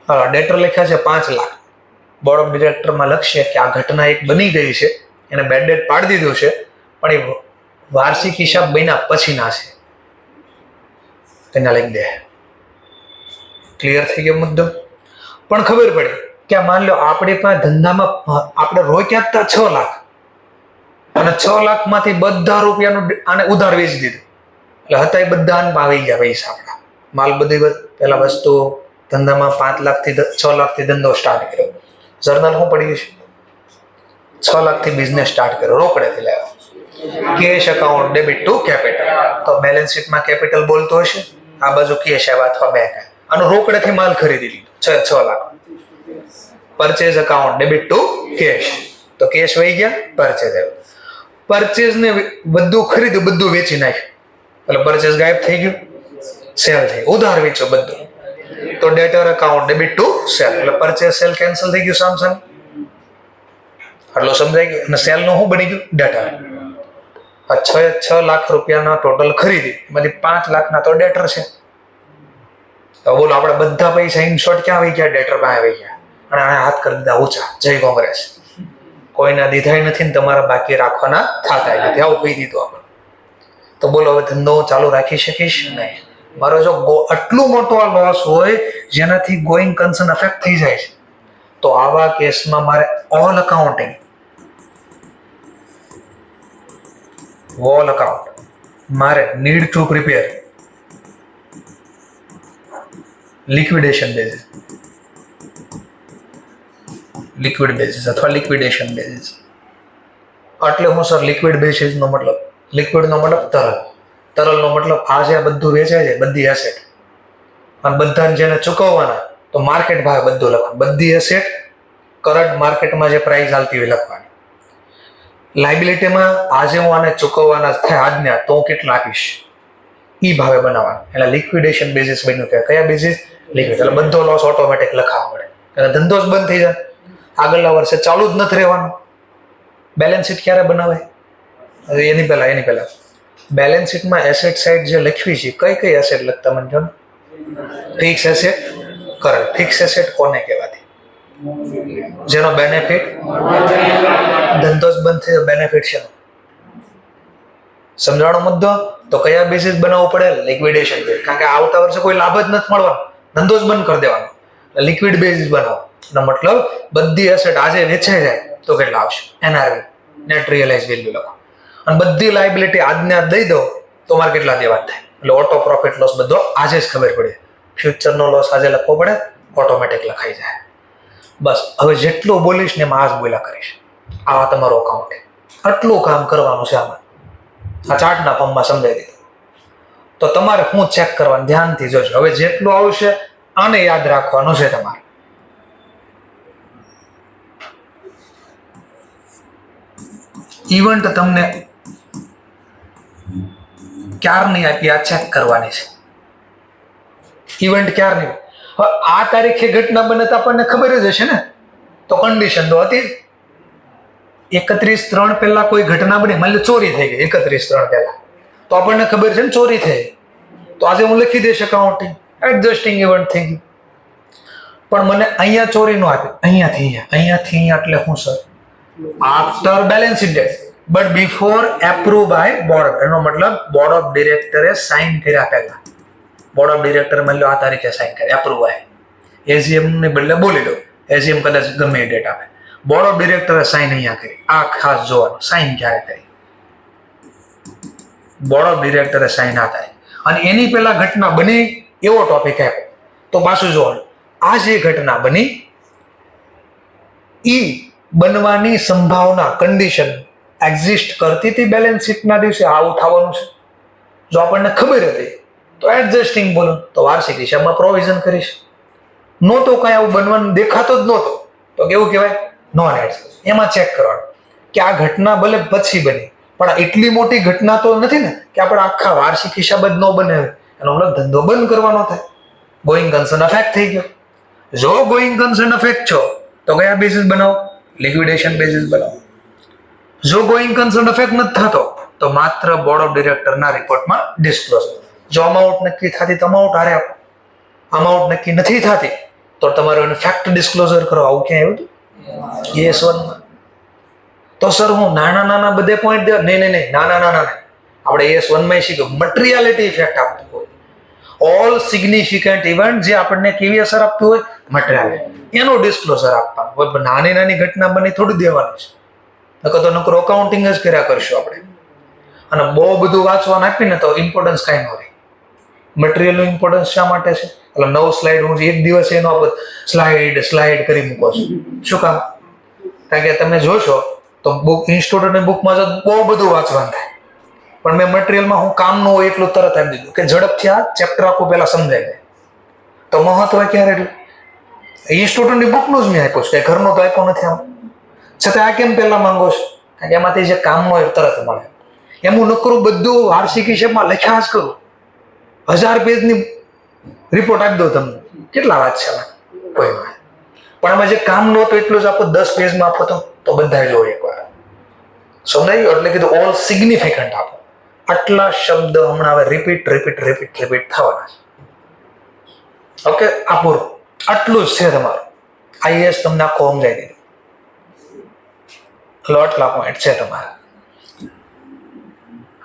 હા ડેટર લખ્યા છે 5 લાખ. બોર્ડ ઓફ ડિરેક્ટરમાં લખશે કે આ ઘટના એક બની ગઈ છે, એને બેડ ડેટ પાડી દીધો છે, પણ એ વાર્ષિક હિસાબ બન્યા પછીના છે, તેને લખી દે. ક્લિયર થઈ ગયો મુદ્દો? પણ ખબર પડી કે માન લો આપણી પાસે ધંધામાં આપણે રોક્યા હતા 6 લાખ અને 6 લાખમાંથી બધા રૂપિયાનું આને ઉધાર વેચી દીધું, એટલે હતા એ બધા આવી ગયા પૈસા આપણા. માલ બધી પેલા વસ્તુ ધંધામાં 5 લાખથી 6 લાખથી ધંધો સ્ટાર્ટ કર્યો. જર્નલ શું પડ્યું છે? 6 લાખથી બિઝનેસ સ્ટાર્ટ કર્યો, રોકડેથી લેવા. Cash account debit to capital, તો બેલેન્સ શીટમાં કેપિટલ બોલતો હશે, આ બાજુ કેશ આવ્યા અથવા બેંક. અને રોકડેથી માલ ખરીદી લીધો 6 lakh. Purchase account debit to cash, તો કેશ વહી ગયા, પરચેઝ આવ્યો. પરચેઝ ને બધું ખરીદ્યું, બધું વેચી નાખ્યું, એટલે પરચેઝ ગાયબ થઈ ગયું, સેલ થઈ, ઉધાર વેચ્યો બધું, તો ડેટર એકાઉન્ટ ડેબિટ ટુ સેલ, એટલે પરચેઝ સેલ કેન્સલ થઈ ગયું સામસામે. આટલું સમજાઈ ગયું. અને સેલ નું શું બની ગયું? ડેટર. આ 6 લાખ રૂપિયાના ટોટલ ખરીદી, એમાંથી 5 લાખના તો ડેટર છે. તો બોલો આપણે બધા પૈસા ઇન શોર્ટ ક્યાં આવી ગયા? ડેટર પાસે આવી ગયા. અને આને હાથ કરી દીધા ઊંચા, જય કોંગ્રેસ. કોઈના દીધાય નથી ને તમારા બાકી રાખવાના થતા નથી, આવું કહી દીધું આપણે. તો બોલો હવે ધંધો ચાલુ રાખી શકીશ? નહીં. મારો જો આટલું મોટો આ લોસ હોય જેનાથી ગોઈંગ કન્સર્ન અફેક્ટ થઈ જાય છે, તો આવા કેસમાં મારે ઓલ અકાઉન્ટિંગ, વોલ અકાઉન્ટ મારે need to prepare liquidation basis, liquid basis અથવા લિક્વિડેશન બેઝિસ. એટલે હું સર લિક્વિડ બેઝિસ નો મતલબ, લિક્વિડ નો મતલબ તરલ, તરલ નો મતલબ આ જે બધું વેચાય છે બધી એસેટ, અને બધાને જેને ચૂકવવાના તો માર્કેટ ભાવે બધું લખવાનું, બધી એસેટ કરંટ માર્કેટમાં જે પ્રાઇસ ચાલતી હોય લખવાની. લાયબિલિટીમાં આજે હું આને ચૂકવવાના થાય આજને તો હું કેટલા આપીશ એ ભાવે બનાવવાનું, એટલે લિક્વિડેશન બેઝિસ બન્યું. કે કયા બેઝિસ? લિક્વિડ. એટલે બધો લોસ ઓટોમેટિક લખાવવા પડે, એટલે ધંધો જ બંધ થઈ જાય, આગળના વર્ષે ચાલુ જ નથી રહેવાનું. બેલેન્સ શીટ ક્યારે બનાવાય? એની પહેલા બેલેન્સ શીટમાં એસેટ સાઇડ જે લખવી છે, કઈ એસેટ લખતા મને જો ને? Fix asset, current. Fix asset કોને કહેવાતી? જેનો બેનિફિટ, ધંધો જ બંધ થયો, બેનિફિટ છે. સમજાણો મુદ્દો? તો કયા બેસિસ બનાવવું પડે? લિક્વિડેશન બેઝ. કારણ કે આવતા વર્ષે કોઈ લાભ જ નથી મળવાનો, ધંધો જ બંધ કરી દેવાનો, લિક્વિડ બેઝિસ બનાવો. એનો મતલબ બધી એસેટ આજે વેચાઈ જાય તો કેટલા આવશે? NRV, નેટ રિયલાઇઝ વેલ્યુ લખો. અને બધી લાયબિલિટી આજને આજ દઈ દો તો મારે કેટલા દેવા થાય, એટલે ઓટો પ્રોફિટ લોસ બધો આજે જ ખબર પડે. ફ્યુચરનો લોસ આજે લખવો પડે, ઓટોમેટિક લખાઈ જાય. બસ હવે જેટલું બોલીશ ને એમાં આજ બોલ્યા કરીશ. આવા તમારો અકાઉન્ટ, આટલું કામ કરવાનું છે આમાં. આ ચાર્ટના ફોર્મમાં સમજાવી દીધું. તો તમારે હું ચેક કરવાનું, ધ્યાનથી જોજો. હવે જેટલું આવશે આને યાદ રાખવાનું છે તમારે. ઇવેન્ટ તમને ક્યારની આપી આ ચેક કરવાની છે. ઇવેન્ટ ક્યારની? હવે આ તારીખે ઘટના બને તો આપણને ખબર જ હશે ને, તો કન્ડિશન તો હતી 31/3 પહેલા કોઈ ઘટના બની, માની લો ચોરી થઈ ગઈ 31/3 પહેલા, તો આપણને ખબર છે ને ચોરી થઈ, તો આજે હું લખી દઈશ અકાઉન્ટિંગ એડજસ્ટિંગ ઇવેન્ટ થઈ ગઈ. પણ મને અહીંયા ચોરી નો આપી, અહીંયાથી અહીંયા એટલે હું sir after balance date but before approve by board. એનો મતલબ બોર્ડ ઓફ ડિરેક્ટરે સાઇન કર્યા પહેલા. બોર્ડ ઓફ ડિરેક્ટર માની લો આ તારીખે સાઇન કરી, એપ્રુવ બાય. એજીએમ ને બદલે બોલી દો, એજીએમ કદાચ ગમે એ ડેટ આપે, બોર્ડ ઓફ ડિરેક્ટરે સાઇન અહીંયા કરી. આ ખાસ જોવાનું, સાઇન ક્યારે કરી, બોર્ડ ઓફ ડિરેક્ટરે સાઇન આ તારીખ. અને એની પહેલા ઘટના બની એવો ટોપિક આપ્યો, તો પાછું જોવાનું આ જે ઘટના બની ઈ બનવાની સંભાવના, કન્ડિશન એક્ઝિસ્ટ કરતી હતી બેલેન્સ શીટના દિવસે, આવું થવાનું છે. જો આપણને ખબર હતી તો એડજસ્ટિંગ બોલો, તો વાર્ષિક હિસાબમાં પ્રોવિઝન કરીશ. નહોતો કઈ આવું બનવાનું દેખાતો જ નહોતો, તો કેવું કહેવાય? Non adjust. એમાં ચેક કરવાનું કે આ ઘટના ભલે પછી બની, પણ એટલી મોટી ઘટના તો નથી ને કે આપણે આખા વાર્ષિક હિસાબ જ ન બનાવે, એનો મતલબ ધંધો બંધ કરવાનો થાય. ગોઈંગ કન્સર્ન અફેક્ટ થઈ ગયો. જો ગોઈંગ કન્સર્ન અફેક્ટ છો તો કયા બેસિસ બનાવો? લિક્વિડેશન બેસિસ બનાવો. જો ગોઈંગ કન્સર્ન અફેક્ટ નથી થતો તો માત્ર બોર્ડ ઓફ ડિરેક્ટરના રિપોર્ટમાં ડિસ્ક્લોઝર. જો અમાઉન્ટ નક્કી થતી તો અમાઉન્ટ હારે આપો, અમાઉન્ટ નક્કી નથી થતી તો તમારે એને ફેક્ટ ડિસ્ક્લોઝર કરો. આવું ક્યાં આવ્યું હતું ES1 માં? તો સર હું નાના બધે પોઈન્ટ દે? નહીં, નાના આપણે ES1 માં શીખ્યું મટીરિયાલિટી ઇફેક્ટ આપતું હોય. ઓલ સિગ્નિફિકન્ટ ઇવેન્ટ જે આપણને કેવી અસર આપતું હોય, મટીરિયાલિટી, એનું ડિસ્ક્લોઝર આપવાનું. નાની ઘટના બની થોડી દેવાની છે, નકર અકાઉન્ટિંગ જ કર્યા કરશું આપણે. અને બહુ બધું વાંચવાનું આપીને તો ઇમ્પોર્ટન્સ કાંઈ ન રહે. મટીરિયલનું ઇમ્પોર્ટન્સ શા માટે છે? એટલે 9 સ્લાઇડ હું એક દિવસે એનો સ્લાઇડ કરી મૂકો છું. શું કામ? કારણ કે તમે જોશો તો બુક ઇન્સ્ટિટ્યૂટની બુકમાં બહુ બધું વાંચવાનું થાય, પણ મેં મટીરિયલમાં હું કામનું હોય એટલું તરત આપી દીધું કે ઝડપથી આ ચેપ્ટર આખું પહેલા સમજાઈ જાય. તો મહત્વ ક્યારે રહ્યું? ઇન્સ્ટિટ્યૂટની બુકનું જ મેં આપ્યું છે, કે ઘરનું તો આપ્યું નથી. આમ છતાં આ કેમ પહેલા માંગો છો? કારણ કે એમાંથી જે કામનો હોય તરત મળે. એમનું નકરું બધું વાર્ષિક હિસાબમાં લખ્યા જ કરું. 1000 પેજની રિપોર્ટ આપી દો તમને, કેટલા વાત છે કોઈ નહીં. પણ આમાં જે કામ નો તો એટલું જ આપો, 10 પેજમાં આપો તો બધા જો એકવાર સમજાય ગયું. એટલે કીધું ઓલ સિગ્નિફિકન્ટ આપો. આટલા શબ્દ હમણાં હવે રિપીટ થવાના છે. ઓકે, આ પૂરું, આટલું જ છે તમારું. IAS તમને આખો સમજાઈ દીધું. એટલે આટલા પોઈન્ટ છે તમારા.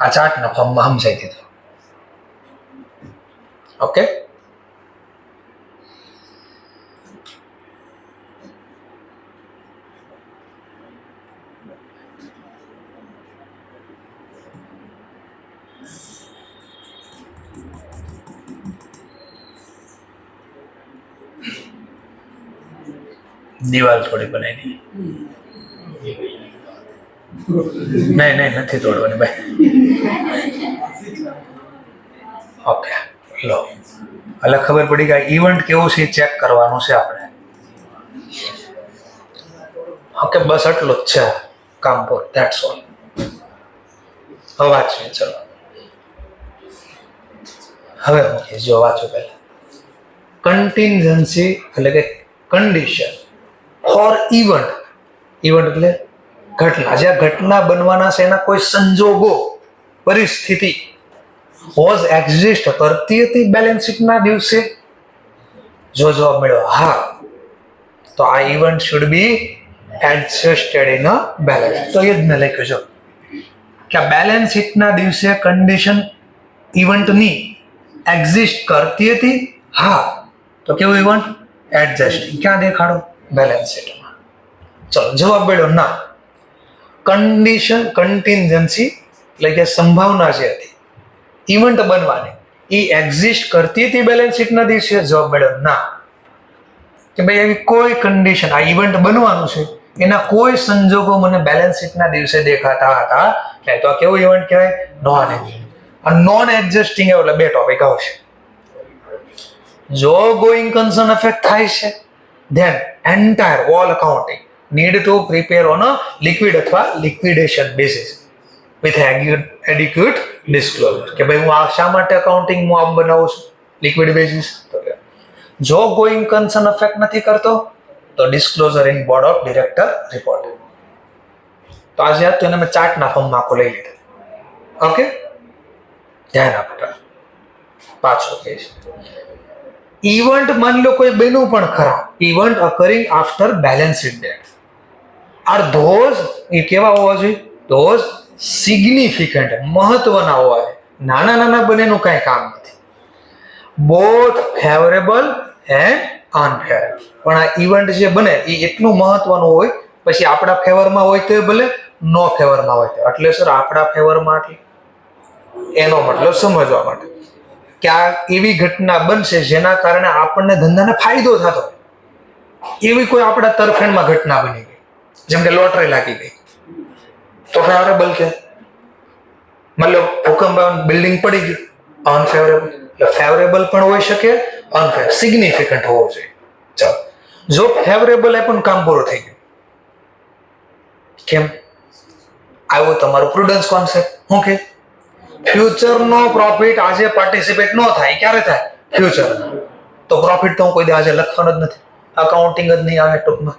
આ ચાર્ટના ફોર્મમાં સમજાઈ દીધું. ઓકે, દિવાલ થોડી બનાવી દી. નહીં નથી તોડવાની ભાઈ. ઓકે, લો એટલે ખબર પડી કે ઇવેન્ટ કેવું છે ચેક કરવાનું છે આપણે. ઓકે, બસ આટલું જ છે કામ પર. That's all. હવે વાંચીએ. ચલો હવે હું જો વાંચો પહેલા. કન્ટિન્જન્સી એટલે કે કન્ડિશન ફોર ઇવેન્ટ એટલે ઘટના. જ્યાં ઘટના બનવાના છે એના કોઈ સંજોગો, પરિસ્થિતિ વોઝ એક્ઝિસ્ટ કરતી હતી બેલેન્સ શીટના દિવસે. જો જવાબ મળ્યો હા, તો આ event should be adjusted in a balance. તો એ જ મેં લખ્યું છે કે બેલેન્સ શીટના દિવસે કન્ડિશન ઇવેન્ટની એક્ઝિસ્ટ કરતી હતી. હા, તો કેવું ઇવેન્ટ? એડજસ્ટિંગ. ક્યાં દેખાડો? બેલેન્સ શીટમાં. ચલો, જવાબ મળ્યો ના. કન્ટિન્જન્સી એટલે કે સંભાવના જે હતી ઇવેન્ટ બનવાની, એ એક્ઝિસ્ટ કરતી હતી બેલેન્સ શીટના દિવસે. જવાબ મળ્યો ના. કે ભાઈ એવી કોઈ કન્ડિશન, આ ઇવેન્ટ બનવાનું છે એના કોઈ સંજોગો મને બેલેન્સ શીટના દિવસે દેખાતા હતા નહીં. તો આ કેવું ઇવેન્ટ કહેવાય? Non existing. આ નોન એક્ઝિસ્ટિંગ એટલે બે ટોપિક આવશે. જો ગોઈંગ કન્સર્ન ઇફેક્ટ થાય છે, then entire all accounting need to prepare on a liquid અથવા liquidation basis with adequate disclosure. કે ભાઈ હું આ શા માટે અકાઉન્ટિંગ હું આમ બનાવું છું liquid basis? તો જો ગોઈંગ કન્સર્ન ઇફેક્ટ નથી કરતો તો disclosure in board of director report. તો આજે તો એને મેં ચાર્ટના ફોર્મમાં આખો લઈ લીધો. ઓકે, ધ્યાન આપતા પાછો કહીશ. ઇવેન્ટ માની લો કોઈ બન્યું પણ ખરા, event occurring after balance sheet date are those, એ કેવા હોવા જોઈએ? ધોઝ સિગ્નિફિકન્ટ, મહત્વના હોવા જોઈએ. નાના બનેનું કાંઈ કામ નથી. Both favourable and unfavourable. પણ આ ઇવેન્ટ જે બને એ એટલું મહત્વનું હોય, પછી આપણા ફેવરમાં હોય તો ભલે, નો ફેવરમાં હોય તો. એટલે સર આપણા ફેવરમાં એટલે એનો મતલબ સમજવા માટે કે આ એવી ઘટના બનશે જેના કારણે આપણને ધંધાને ફાયદો થતો. એવી કોઈ આપણા તરફેણમાં ઘટના બની ગઈ, જેમ કે લોટરી લાગી ગઈ, તો ફેવરેબલ કે મતલબ ભૂકંપ બિલ્ડિંગ પડી ગયું, અનફેવરેબલ. એટલે ફેવરેબલ પણ હોઈ શકે, અનફેવરેબલ, સિગ્નિફિકન્ટ હોવો જોઈએ. ચાલો, જો ફેવરેબલ એ પણ કામ પૂરું થઈ ગયું. કેમ આવ્યું તમારું પ્રુડન્સ કોન્સેપ્ટ? હું કે ફ્યુચરનો પ્રોફિટ આજે પાર્ટિસિપેટ ન થાય, ક્યારે થાય? ફ્યુચર. તો પ્રોફિટ તો હું કોઈ દે આજે લખવાનો જ નથી, અકાઉન્ટિંગ જ નહીં આવે ટૂંકમાં.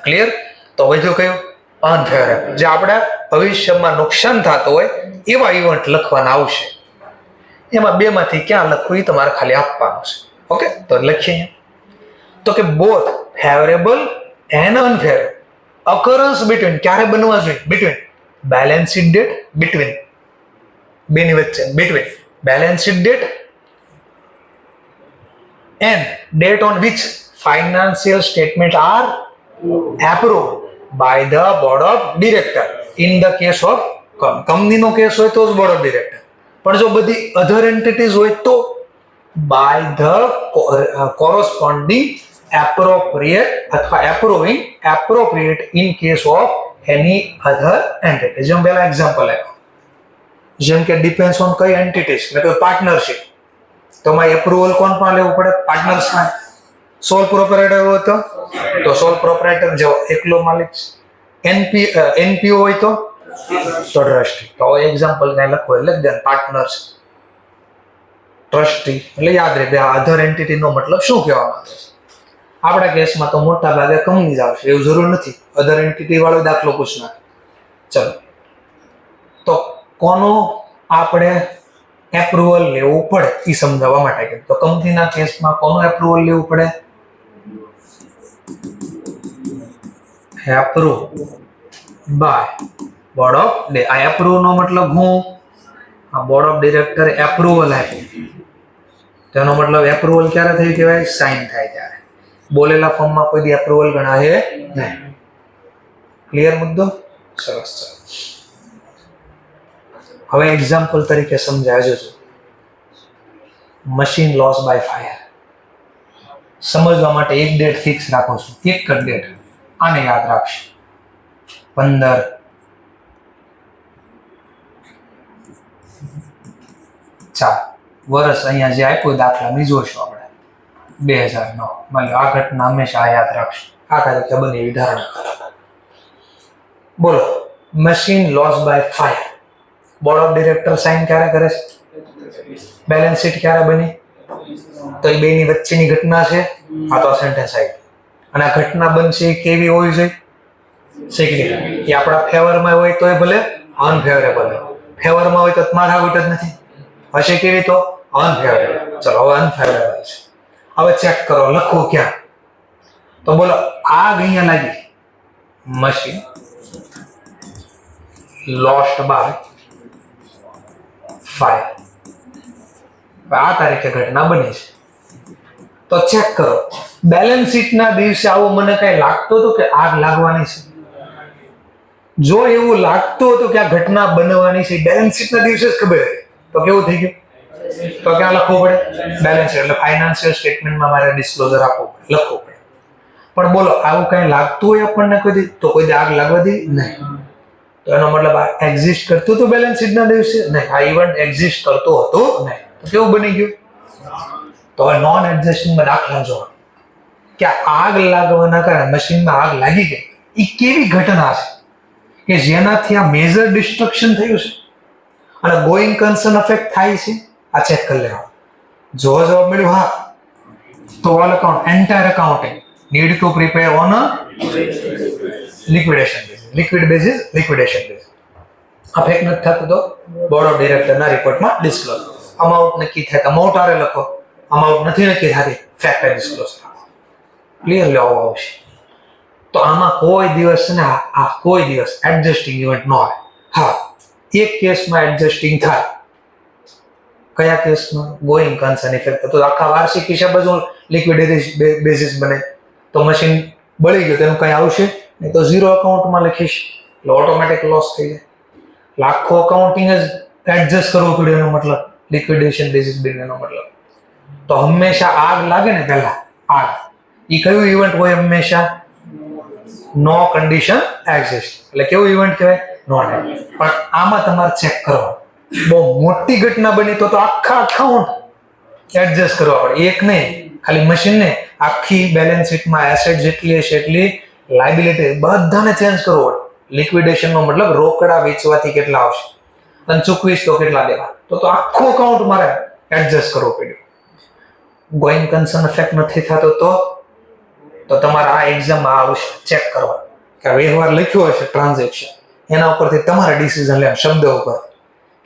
ક્લિયર? તો વધ્યું કયું? અનફેવરેબલ, જે આપણે ભવિષ્યમાં નુકસાન થતું હોય એવા ઇવેન્ટ લખવાના આવશે. એમાં બેમાંથી ક્યાં લખવું એ તમારે ખાલી આપવાનું છે. ઓકે, તો લખીએ તો કે both favourable and unfavourable occurrence between ક્યારે બનવા જોઈએ? between balance sheet date, between બેની વચ્ચે, between balance sheet date and date on which financial statements are approved by the board of director. In the case of કંપનીનો case હોય તો જ board of director, પણ જો બધી અધર એન્ટિટીઝ હોય તો by the corresponding appropriate અથવા approving appropriate in case of any other entity. જેમ પહેલા એક્ઝામ્પલ આપ્યું, જેમ કે ડિપેન્ડ્સ ઓન કઈ એન્ટિટીઝ, એટલે કે પાર્ટનરશિપ, તો માં એપ્રુવલ કોણ પણ લેવું પડે? પાર્ટનર્સમાં. સોલ પ્રોપરાઇટર હોય તો સોલ પ્રોપરાઇટર જેવો એકલો માલિક. એનપીઓ હોય તો ટ્રસ્ટી. તો એક્ઝામ્પલ ને લખો એટલે લખ દે પાર્ટનર્સ, ટ્રસ્ટી, એટલે યાદ રહે આ અધર એન્ટિટી નો મતલબ શું કહેવા માંગે છે. આપણા કેસમાં તો મોટા ભાગે કંપની જ આવશે, એવું જરૂર નથી, અધર એન્ટિટી વાળો દાખલો પૂછ નાખે. ચલો, તો કોનો આપણે એપ્રુવલ લેવું પડે એ સમજાવવા માટે કે તો કંપનીના કેસમાં કોનું એપ્રુવલ લેવું પડે? એપ્રુવ બાય બોર્ડ ઓફ આ એપ્રુવ નો મતલબ હું આ બોર્ડ ઓફ ડિરેક્ટર એપ્રુવલ આપ્યું, તેનો મતલબ એપ્રુવલ ક્યારે થઈ કહેવાય? સાઇન થાય ત્યારે. બોલેલા ફોર્મમાં કોઈ દી એપ્રુવલ ગણાય નહીં. ક્લિયર મુદ્દો? સરસ. હવે એક્ઝામ્પલ તરીકે સમજાય જજો. મશીન લોસ બાય ફાયર સમજવા માટે એક ડેટ ફિક્સ રાખો છું, એક જ ડેટ, આને યાદ રાખશે. 15/4 વર્ષ અહીંયા જે આપ્યું દાખલાની જોઈશું આપણે 2009. માની આ ઘટના હંમેશા યાદ રાખશું, આ તારીખે બની એવી ધારણા કરો. બોલો, machine loss by fire board of director sign ક્યારે કરે છે? બેલેન્સ શીટ ક્યારે બની? તો એ બેની વચ્ચેની ઘટના છે, આ તો સેન્ટેન્સ આવી. અને આ ઘટના બનશે કેવી હોવી જોઈએ? સિગ્નિફિકન્ટ. એ આપણા ફેવરમાં હોય તો એ ભલે અનફેવરેબલ હોય, ફેવરમાં હોય તો માથાકૂટ જ નથી, હશે કેવી? તો અનફેવરેબલ. ચલો, હવે અનફેવરેબલ છે. હવે ચેક કરો લખવું ક્યાં. તો બોલો, આગ અહીંયા લાગી, મશીન લોસ્ટ બાય ફાયર, આ તારીખે ઘટના બની છે. તો ચેક કરો, બેલેન્સ શીટના દિવસે આવું મને કઈ લાગતું હતું કે આગ લાગવાની છે? જો એવું લાગતું હતું કે આ ઘટના બનવાની છે, બેલેન્સ શીટના દિવસે જ ખબર હતી, તો કેવું થઈ ગયું? તો ક્યાં લખવું પડે? બેલેન્સ શીટ એટલે ફાઇનાન્શિયલ સ્ટેટમેન્ટમાં મારે ડિસ્ક્લોઝર આપવું પડે, લખવું પડે. પણ બોલો, આવું કઈ લાગતું હોય આપણને કોઈ દી, તો કોઈ દી આગ લાગવા દી નહીં. તો એનો મતલબ આ એક્ઝિસ્ટ કરતું હતું બેલેન્સ શીટના દિવસે? નહીં, આ ઇવેન્ટ એક્ઝિસ્ટ કરતો હતો નહીં. તો કેવું બની ગયું? તો હવે નોન એક્ઝિસ્ટિંગમાં દાખલા જો કે આગ લાગવાના કારણે મશીનમાં આગ લાગી ગઈ, એ કેવી ઘટના છે કે જેનાથી આ મેજર ડિસ્ટ્રક્શન થયું છે અને ગોઈંગ કન્સર્ન ઇફેક્ટ થાય છે? આ ચેક કરી લેવા. જો જવાબ મળ્યો હા, તો all account entire accounting need to prepare on a liquidation basis, liquid basis, liquidation basis. Affect નથી થતું તો બોર્ડ ઓફ ડિરેક્ટરના રિપોર્ટમાં ડિસ્ક્લોઝ. અમાઉન્ટ નક્કી થાય, અમાઉન્ટ આરે લખો, અમાઉન્ટ નથી નક્કી થતી, ફેક્ટર ડિસ્ક્લોઝ કરો. ક્લિયરલી આવું આવશે. તો આમાં કોઈ દિવસ ને આ કોઈ દિવસ એડજસ્ટિંગ ઇવેન્ટ ન આવે. હા, એક કેસમાં એડજસ્ટિંગ થાય. કયા કેસમાં? Going concern effect. તો આખા વાર્ષિક હિસાબ જ લિક્વિડિટી બેસિસ બને, તો મશીન બળી ગયું તેનું કઈ આવશે નહીં, તો ઝીરો અકાઉન્ટમાં લખીશ એટલે ઓટોમેટિક લોસ થઈ જાય. લાખો અકાઉન્ટિંગ જ એડજસ્ટ કરવું પડ્યું, એનો મતલબ લિક્વિડેશન બેસિસ બનવાનો મતલબ. તો હંમેશા આગ લાગે ને, પહેલા આગ, એ કયું ઇવેન્ટ હોય? હંમેશા નો કન્ડિશન એક્ઝિસ્ટ, એટલે કેવું ઇવેન્ટ કહેવાય? Not exist. પણ આમાં તમારે ચેક કરવા, બહુ મોટી ઘટના બની તો આખા અકાઉન્ટ એડજસ્ટ કરવા પડે, એક નહીં ખાલી મશીન ને, આખી બેલેન્સ શીટમાં એસેટ જેટલી હશે એટલી લાયબિલિટી બધાને ચેન્જ કરવો પડે. લિક્વિડેશન નો મતલબ રોકડા વેચવાથી કેટલા આવશે અને ચૂકવીશ તો કેટલા દેવા, તો આખું અકાઉન્ટ મારે એડજસ્ટ કરવું પડ્યું. ગોઈંગ કન્સર્ન ઇફેક્ટ નથી થતો તો તમારે આ એક્ઝામમાં આવશે ચેક કરવા કે વ્યવહાર લખ્યો હશે ટ્રાન્ઝેક્શન, એના ઉપરથી તમારે ડિસિઝન લેવાનું શબ્દ ઉપર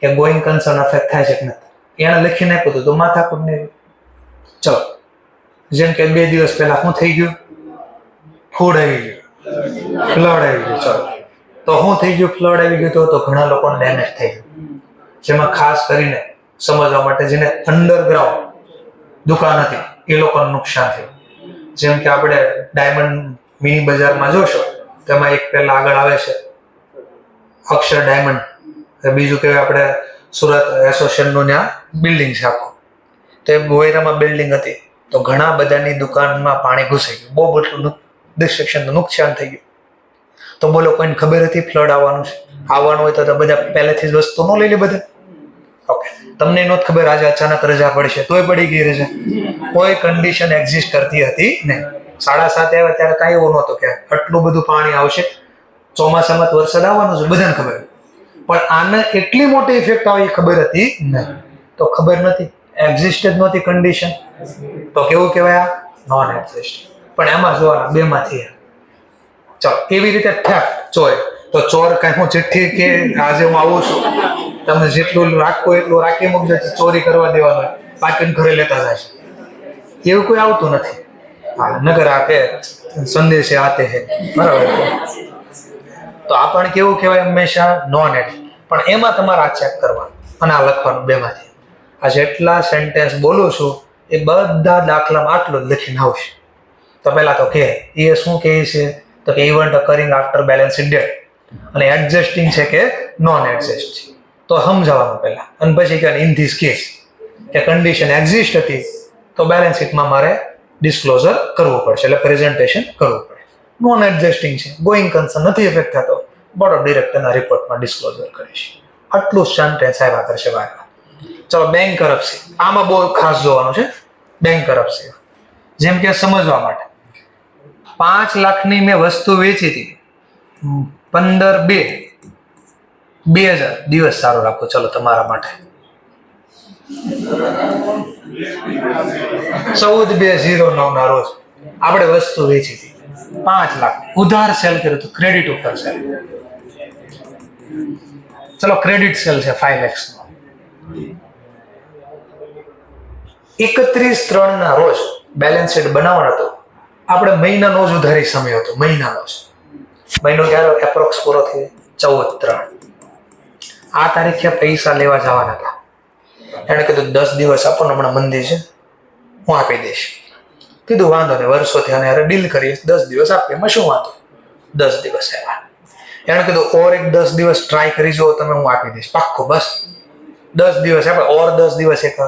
કે ગોઈંગ કન્સર્ન અફેક્ટ થાય છે કે નથી. એને લખીને આપ્યું હતું તો માથાકૂટ નહીં. ચલો, જેમ કે 2 દિવસ પહેલા શું થઈ ગયું? ફૂડ આવી ગયું, ફ્લડ આવી ગયું. ચલો, તો શું થઈ ગયું? ફ્લડ આવી ગયું તો ઘણા લોકોને ડેમેજ થઈ ગયું. જેમાં ખાસ કરીને સમજવા માટે જેને અંડરગ્રાઉન્ડ દુકાન હતી એ લોકોને નુકસાન થયું. જેમ કે આપણે ડાયમંડ મિની બજારમાં જોશો, તેમાં એક પહેલા આગળ આવે છે અક્ષર ડાયમંડ, બીજું કે આપણે સુરત એસોસિએશનનું ત્યાં બિલ્ડિંગ છે આખું. તો એ ગોયરામાં બિલ્ડિંગ હતી તો ઘણા બધાની દુકાનમાં પાણી ઘૂસાઈ ગયું, બહુ બધું ડિસ્ટ્રક્શન, નુકસાન થઈ ગયું. તો બોલો, કોઈને ખબર હતી ફ્લડ આવવાનું છે? આવવાનું હોય તો બધા પહેલેથી જ વસ્તુ ન લઈ લે બધા. ઓકે, તમને નહોતી ખબર આજે અચાનક રજા પડશે, તોય પડી ગઈ રજા. કોઈ કન્ડિશન એક્ઝિસ્ટ કરતી હતી નહીં. 7:30 આવ્યા ત્યારે કાંઈ એવું નહોતું કે આટલું બધું પાણી આવશે, ચોમાસામાં વરસાદ આવવાનો છે, બધાને ખબર. પણ આને એટલી મોટી ઇફેક્ટ આવે એ ખબર હતી નહીં. તો ખબર નથી, એક્ઝિસ્ટ જ નહોતી કન્ડિશન, તો કેવું કહેવાય? આ નોન એક્ઝિસ્ટ. પણ એમાં જોવાના બેમાંથી. ચલો, એવી રીતે થેફ્ટ, ચોરી. તો ચોર કાંઈ હું ચિઠ્ઠી કે આજે હું આવું છું, તમે જેટલું રાખો એટલું રાખી મૂકજો, ચોરી કરવા દેવાનું, બાકી ઘરે લેતા જાય છે. એવું કોઈ આવતું નથી. હા, નગર આપે સંદેશ આતે હે, બરાબર. તો આ પણ કેવું કહેવાય? હંમેશા નોન એડ. પણ એમાં તમારે આ ચેક કરવાનું અને આ લખવાનું બેમાંથી. આ જેટલા સેન્ટેન્સ બોલું છું એ બધા દાખલામાં આટલું જ લખીને આવશે. તો પહેલા તો કે એ શું કહે છે? તો કે event occurring after balance date. અને એડજસ્ટિંગ છે કે નોન એડજસ્ટ છે, તો સમજાવવાનું પહેલા. અને પછી કે ઇન ધીસ કેસ કે કન્ડિશન એક્ઝિસ્ટ હતી તો બેલેન્સ શીટમાં મારે ડિસ્ક્લોઝર કરવું પડશે, એટલે પ્રેઝન્ટેશન કરવું પડે. નોન એડજસ્ટિંગ છે, ગોઈંગ કન્સર્ન નથી ઇફેક્ટ થતો, બોર્ડ ઓફ ડિરેક્ટરના રિપોર્ટમાં ડિસ્ક્લોઝર કરીશ. આટલું સેન્ટેન્સ આવ્યા કરશે વારમાં. ચલો, બેંક કરપ્સી. આમાં બહુ ખાસ જોવાનું છે. બેંક કરપ્સી જેમ કે સમજવા માટે 5 લાખની મેં વસ્તુ વેચી હતી, 15/2/2000 દિવસ સારો રાખો ચલો તમારા માટે. 14/2/09 ના રોજ આપણે વસ્તુ વેચી હતી 5 લાખ, ઉધાર સેલ કર્યું હતું, ક્રેડિટ ઉપર સેલ. ચલો, ક્રેડિટ સેલ છે 5 lakhs. 31/3 ના રોજ બેલેન્સ શીટ બનાવવાનો હતો. આપણે મહિનાનો જ ઉધારી સમય હતો, મહિનાનો જ. મહિનો ક્યારે એપ્રોક્સ પૂરો થયો? 14/3. આ તારીખે પૈસા લેવા જવાના હતા. એણે કીધું 10 દિવસ આપો ને, હમણાં મંદી છે, હું આપી દઈશ. કીધું વાંધો નહીં, વર્ષોથી આને યાર ડીલ કરીએ, 10 દિવસ આપીએ, એમાં શું વાંધો. 10 દિવસ આવ્યા. એણે કીધું ઓર એક 10 દિવસ ટ્રાય કરી જુઓ તમે, હું આપી દઈશ પાક્કો. બસ 10 દિવસ આપ્યા, ઓર 10 દિવસ એ કરો,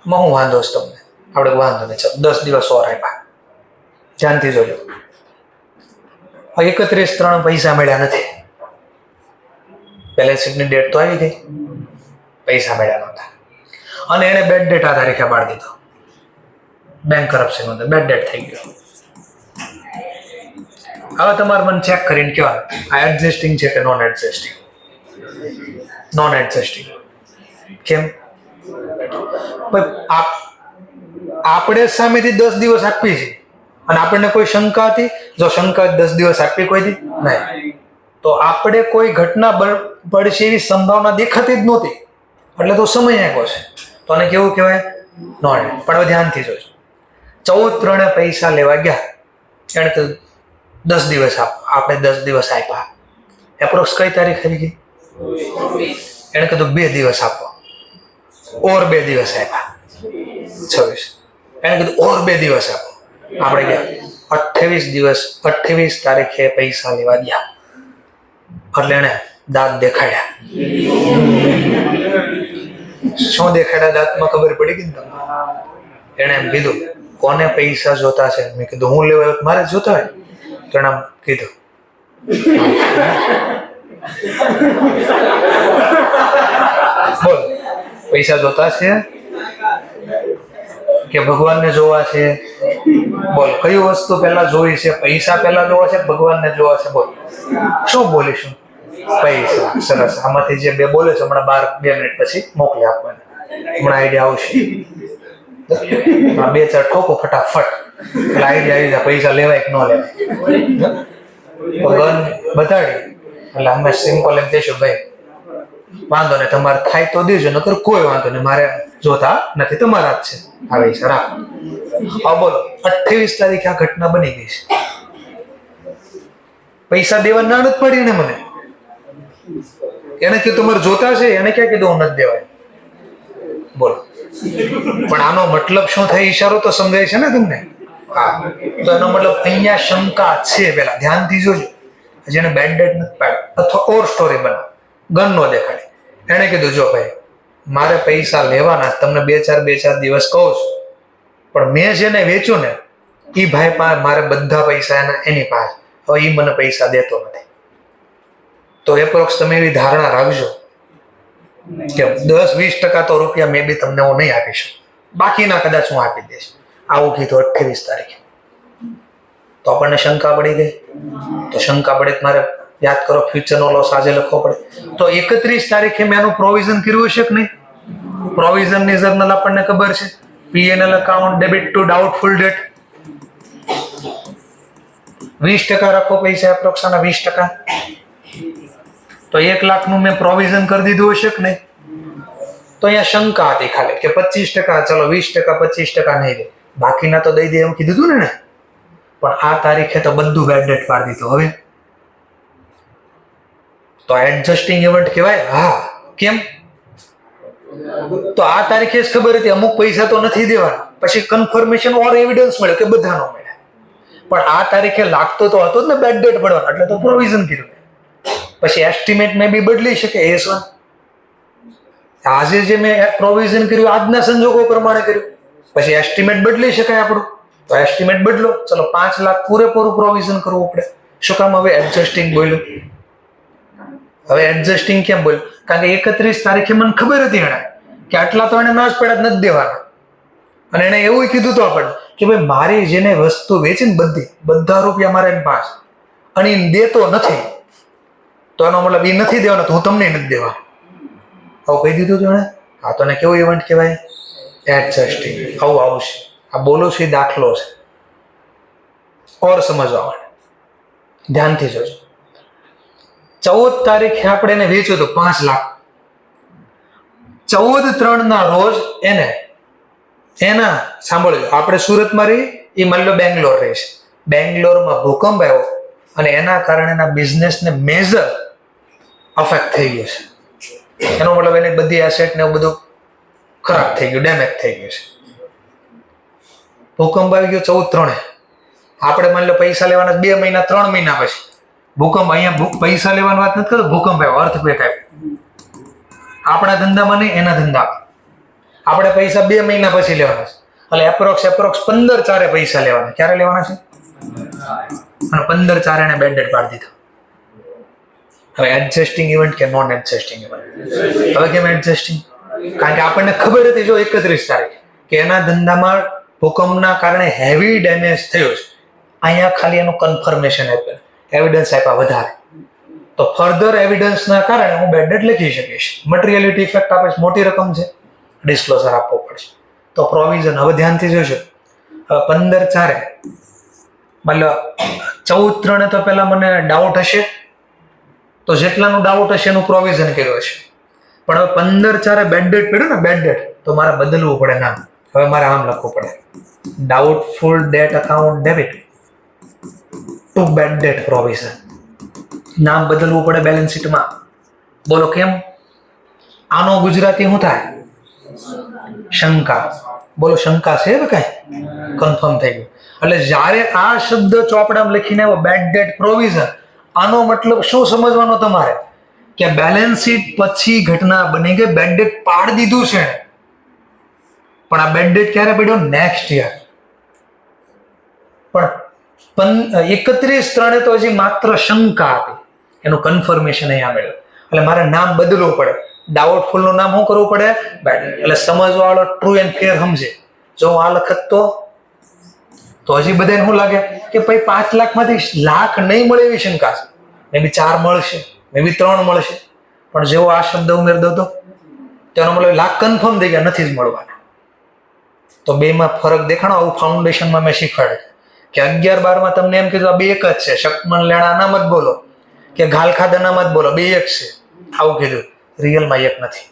એમાં હું વાંધો છે તમને? આપણે વાંધો નહીં, ચાલો 10 દિવસ ઓર આપ્યા. ધ્યાનથી જોજો. 31/3 પૈસા મળ્યા નથી. બેલેન્સ શીટની ડેટ તો આવી ગઈ, પૈસા મળ્યા નહોતા. અને એને બેડ ડેટ આ તારીખે પાડી દીધો. બેંક કરપ્શન નો બેડ ડેટ થઈ ગયો. હવે તમારે મને ચેક કરીને કહેવાનું આ એડજસ્ટિંગ છે કે નોન એડજસ્ટિંગ. નોન એડજસ્ટિંગ કેમ? આપણે સામેથી 10 દિવસ આપીએ છીએ અને આપણને કોઈ શંકા હતી? જો શંકા 10 દિવસ આપી કોઈ દી નહીં, તો આપણે કોઈ ઘટના પડશે એવી સંભાવના દેખાતી જ નહોતી, એટલે તો સમય આપ્યો છે. તો આને કેવું કહેવાય? નોન. પણ હવે ધ્યાનથી જોજો. 14/3 પૈસા લેવા ગયા, એને કીધું 10 દિવસ આપો. આપણે 10 દિવસ આપ્યા. એપ્રોક્સ કઈ તારીખ આવી ગઈ? એને કીધું 2 દિવસ આપો. ઓર 2 દિવસ આપ્યા, 26. એને કીધું ઓર 2 દિવસ આપો. આપણે ગયા 28 દિવસ, 28 તારીખે પૈસા લેવા ગયા. એટલે એને દાંત દેખાડ્યા. શું દેખાડ્યા દાંતમાં? ખબર પડી ગઈ ને તમને? એને એમ કીધું કોને પૈસા જોતા છે? મેં કીધું હું લેવા, મારે જોતા હોય. તો એને કીધું બોલ પૈસા જોતા છે કે ભગવાનને જોવા છે? બોલ કઈ વસ્તુ પહેલા જોઈ છે? પૈસા પહેલા જોવા છે, ભગવાનને જોવા છે? બોલ શું બોલીશું? પૈસા. સરસ. આમાંથી જે બે બોલે છે હમણાં 2 મિનિટ પછી મોકલી આપવાના, હમણાં આઈડિયા આવશે. 2-4 ઠોકો ફટાફટ, એટલે આઈડિયા આવી જાય પૈસા લેવાય કે ન લેવાય. ગન બતાડી એટલે અમે સિમ્પલ એમ કહેશું ભાઈ વાંધો નહીં તમારે થાય તો દેજો નકર કોઈ વાંધો નહીં મારે જોતા નથી તમારા જ છે આવે છે રાખ. હા બોલો 28 તારીખે આ ઘટના બની ગઈ છે. પૈસા દેવા ના નથી પડી ને મને. એને કીધું તમારે જોતા છે એને ક્યાં કીધું હું નથી દેવાય બોલો. પણ આનો મતલબ શું થાય ઈશારો તો સમજાય છે ને તમને. હા તો એનો મતલબ અહીંયા શંકા છે. પેલા ધ્યાનથી જોજો જેને બેડ ડેટ નથી પાડ્યો અથવા ઓર સ્ટોરી બનાવ ગન નો દેખાડે એને કીધું જો ભાઈ મારે પૈસા લેવાના તમને બે ચાર દિવસ કહું છું પણ મેં જેને વેચ્યું ને એ ભાઈ પાસે મારે બધા પૈસા એની પાસે હવે એ મને પૈસા દેતો નથી. તો એપ્રોક્સ તમે એવી ધારણા રાખજો કે 10-20% તો રૂપિયા મે બી તમને હું નહીં આપી શકું બાકીના કદાચ હું આપી દઈશ. આવું કીધું 28 તારીખે. તો આપણને શંકા પડી ગઈ. તો શંકા પડે મારે યાદ કરો ફ્યુચરનો લોસ આજે લખવો પડે. તો 31 તારીખે મેં એનું પ્રોવિઝન કર્યું હશે કે નહીં. પ્રોવિઝનની જર્નલ આપણને ખબર છે P&L account debit two doubtful date 20% રાખો પૈસા એપ્રોક્સાના 20%. તો 1 લાખનું મેં પ્રોવિઝન કરી દીધું હશે કે નહીં. તો અહીંયા શંકા હતી ખાલી કે 25% ચલો 20% 25% નહીં દે બાકીના તો દઈ દે એમ કીધું હતું ને. પણ આ તારીખે તો બધું બેડ ડેટ પાડી દીધું. હવે તો એડજસ્ટિંગ ઇવેન્ટ કહેવાય. હા કેમ તો આ તારીખે જ ખબર હતી અમુક પૈસા તો નથી દેવાના પછી કન્ફર્મેશન ઓર એવિડન્સ મળ્યો કે બધાનો મળ્યા પણ આ તારીખે લાગતો તો હતો જ ને બેડ ડેટ પડવાનો એટલે તો પ્રોવિઝન કર્યું. પછી એસ્ટિમેટ મે બી બદલી શકે AS1 આજે જે મેં પ્રોવિઝન કર્યું આજના સંજોગો પ્રમાણે કર્યું પછી એસ્ટિમેટ બદલી શકાય આપણું. તો એસ્ટિમેટ બદલો ચલો 5 લાખ પૂરેપૂરું પ્રોવિઝન કરવું પડે. શું કામ હવે એડજસ્ટિંગ બોલ્યું. હવે એડજસ્ટિંગ કેમ બોલ્યું કારણ કે 31 તારીખે મને ખબર હતી એને કે આટલા તો એને ના જ પડ્યા નથી દેવાના અને એને એવું કીધું તો આપણને કે ભાઈ મારી જેને વસ્તુ વેચી ને બધા રૂપિયા મારે એની પાસે અને એ દેતો નથી તો એનો મતલબ એ નથી દેવાનો તો હું તમને નથી દેવા આવું કહી દીધું હતું એને. હા તો એને કેવું ઇવેન્ટ કહેવાય એડજસ્ટિંગ. આવું આવશે. આ બોલો છે દાખલો છે ઓર સમજવા માટે ધ્યાનથી જોજો. 14 તારીખે આપણે એને વેચ્યું હતું 5 લાખ. 14/3 ના રોજ એના સાંભળજો આપણે સુરતમાં રહી એ માની લો બેંગ્લોર રહી છે. બેંગ્લોરમાં ભૂકંપ આવ્યો અને એના કારણે એના બિઝનેસને મેજર અફેક્ટ થઈ ગયું છે. એનો મતલબ એને બધી એસેટ ને એવું બધું ખરાબ થઈ ગયું ડેમેજ થઈ ગયું છે. ભૂકંપ આવી ગયો 14/3 આપણે માની લો પૈસા લેવાના 2 મહિના 3 મહિના પછી ભૂકંપ. અહીંયા પૈસા લેવાની વાત નથી કરતો ભૂકંપ આવ્યો અર્થક્વેક આવ્યો આપણા ધંધામાં નહીં એના ધંધામાં. આપણે પૈસા 2 મહિના પછી લેવાના છે એટલે એપ્રોક્સ 15/4 પૈસા લેવાના. ક્યારે લેવાના છે અને 15/4 એને બેડ ડેટ પાડી દીધો. હવે એડજસ્ટિંગ ઇવેન્ટ કે નોન એડજસ્ટિંગ ઇવેન્ટ. હવે કેમ એડજસ્ટિંગ કારણ કે આપણને ખબર હતી જો 31 તારીખ કે એના ધંધામાં ભૂકંપના કારણે હેવી ડેમેજ થયો છે. અહીંયા ખાલી એનું કન્ફર્મેશન આપ્યું એવિડન્સ આપ્યા વધારે તો ફર્ધર એવિડન્સના કારણે હું બેડ ડેટ લખી શકીશ. મટીરિયલિટી ઇફેક્ટ આપે મોટી રકમ છે ડિસ્ક્લોઝર આપવો પડશે. તો પ્રોવિઝન હવે ધ્યાનથી જોશો. હવે 15/4 મતલબ 14/3 તો પહેલા મને ડાઉટ હશે તો જેટલાનું ડાઉટ હશે એનું પ્રોવિઝન કર્યું હશે પણ હવે 15/4 બેડ ડેટ પડ્યું ને બેડ ડેટ તો મારે બદલવું પડે નામ. હવે મારે આમ લખવું પડે doubtful debt account debit to bad debt provision. નામ બદલવું પડે બેલેન્સ શીટમાં. બોલો કેમ. આનો ગુજરાતી શું થાય શંકા. બોલો શંકા છે કે કઈ કન્ફર્મ થઈ ગયું. એટલે જ્યારે આ શબ્દ ચોપડામાં લખીને આવ્યો બેડ ડેટ પ્રોવિઝન આનો મતલબ શું સમજવાનો તમારે કે બેલેન્સ શીટ પછી ઘટના બની ગઈ બેડ ડેટ પાડી દીધું છે પણ આ બેડ ડેટ ક્યારે પડ્યો નેક્સ્ટ યર. પણ 31/3 તો હજી માત્ર શંકા હતી એનું કન્ફર્મેશન અહીંયા મળ્યું એટલે મારે નામ બદલવું પડે. ડાઉટફુલ નું નામ શું કરવું પડે બેડ. એટલે સમજવા વાળો ટ્રુ એન્ડ ફેર સમજે. જો આ લખત તો હજી બધાને શું લાગે કે ભાઈ 5 લાખમાંથી લાખ નહીં મળે એવી શંકા છે. મે બી 4 મળશે મે બી 3 મળશે પણ જેવો આ શબ્દ ઉમેર દો તો તેનો મતલબ લાખ કન્ફર્મ થઈ ગયા નથી જ મળવાના. તો બેમાં ફરક દેખાણો આવું ફાઉન્ડેશનમાં મેં શીખવાડે કે 11-12 માં તમને એમ કીધું આ બે એક જ છે, શકમન લેણા અનામત બોલો કે ઘાલખાદ અનામત બોલો, બે એક છે આવું કીધું. રિયલમાં એક નથી,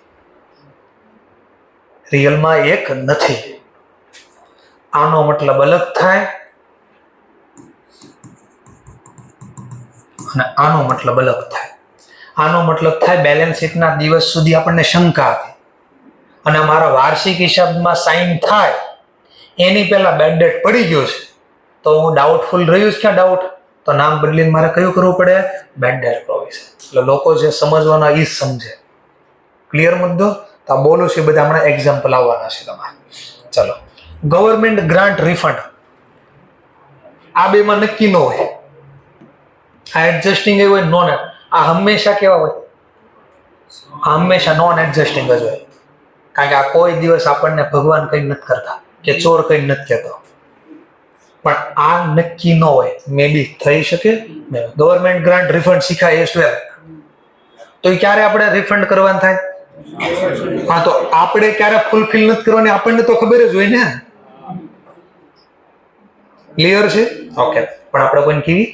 રિયલમાં એક નથી. આનો મતલબ અલગ થાય અને આનો મતલબ અલગ થાય. આનો મતલબ થાય બેલેન્સ શીટના દિવસ સુધી આપણને શંકા હતી અને મારા વાર્ષિક હિસાબમાં સાઇન થાય એની પહેલા બેડ ડેટ પડી ગયો છે તો હું ડાઉટફુલ રહ્યું છે. ક્યાં ડાઉટ? તો નામ બદલીને મારે કયું કરવું પડે? Bad debt provision. એટલે લોકો જે સમજવાના એ જ સમજે. ક્લિયર મુદ્દો? તો આ બોલું છે બધા હમણાં એક્ઝામ્પલ આવવાના છે તમારે. ચલો, ગવર્મેન્ટ ગ્રાન્ટ રિફંડ, આ બેમાં નક્કી ન હોય. આ એડજસ્ટિંગ હોય નોન, આ હંમેશા કેવા હોય? આ હંમેશા નોન એડજસ્ટિંગ જ હોય. કારણ કે આ કોઈ દિવસ આપણને ભગવાન કંઈ નથી કરતા કે ચોર કંઈ નથી કહેતો, પણ આ નક્કી ન હોય. મે બી થઈ શકે. ગવર્મેન્ટ ગ્રાન્ટ રિફંડ શીખાય એસ વેલ, તો એ ક્યારે આપણે રિફંડ કરવાનું થાય? હા, તો આપણે ક્યારે ફૂલફિલ નથી કરવાની આપણને તો ખબર જ હોય ને. ક્લિયર છે? ઓકે. પણ આપણે કોઈને કેવી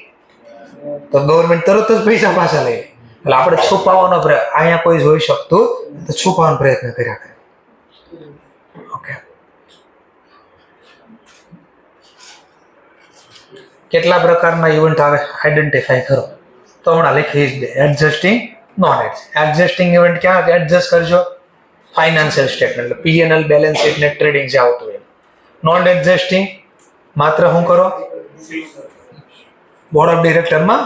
તો ગવર્મેન્ટ તરત જ પૈસા પાછા લે. એટલે આપણે છુપાવવાનો પ્રયત્ન, અહીંયા કોઈ જોઈ શકતું તો છુપાવવાનો પ્રયત્ન કર્યા કરે. ઓકે. કેટલા પ્રકારના ઇવેન્ટ આવે આઈડેન્ટિફાઈ કરો. તો હમણાં લખી જ દે. એડજસ્ટિંગ, નોન એડજસ્ટિંગ ઇવેન્ટ ક્યાં એડજસ્ટ કરજો? ફાઇનાન્શિયલ સ્ટેટમેન્ટ એટલે P&L, બેલેન્સ શીટ ને ટ્રેડિંગ જે આવતું હોય. નોન એડજસ્ટિંગ માત્ર શું કરો? બોર્ડ ઓફ ડિરેક્ટરમાં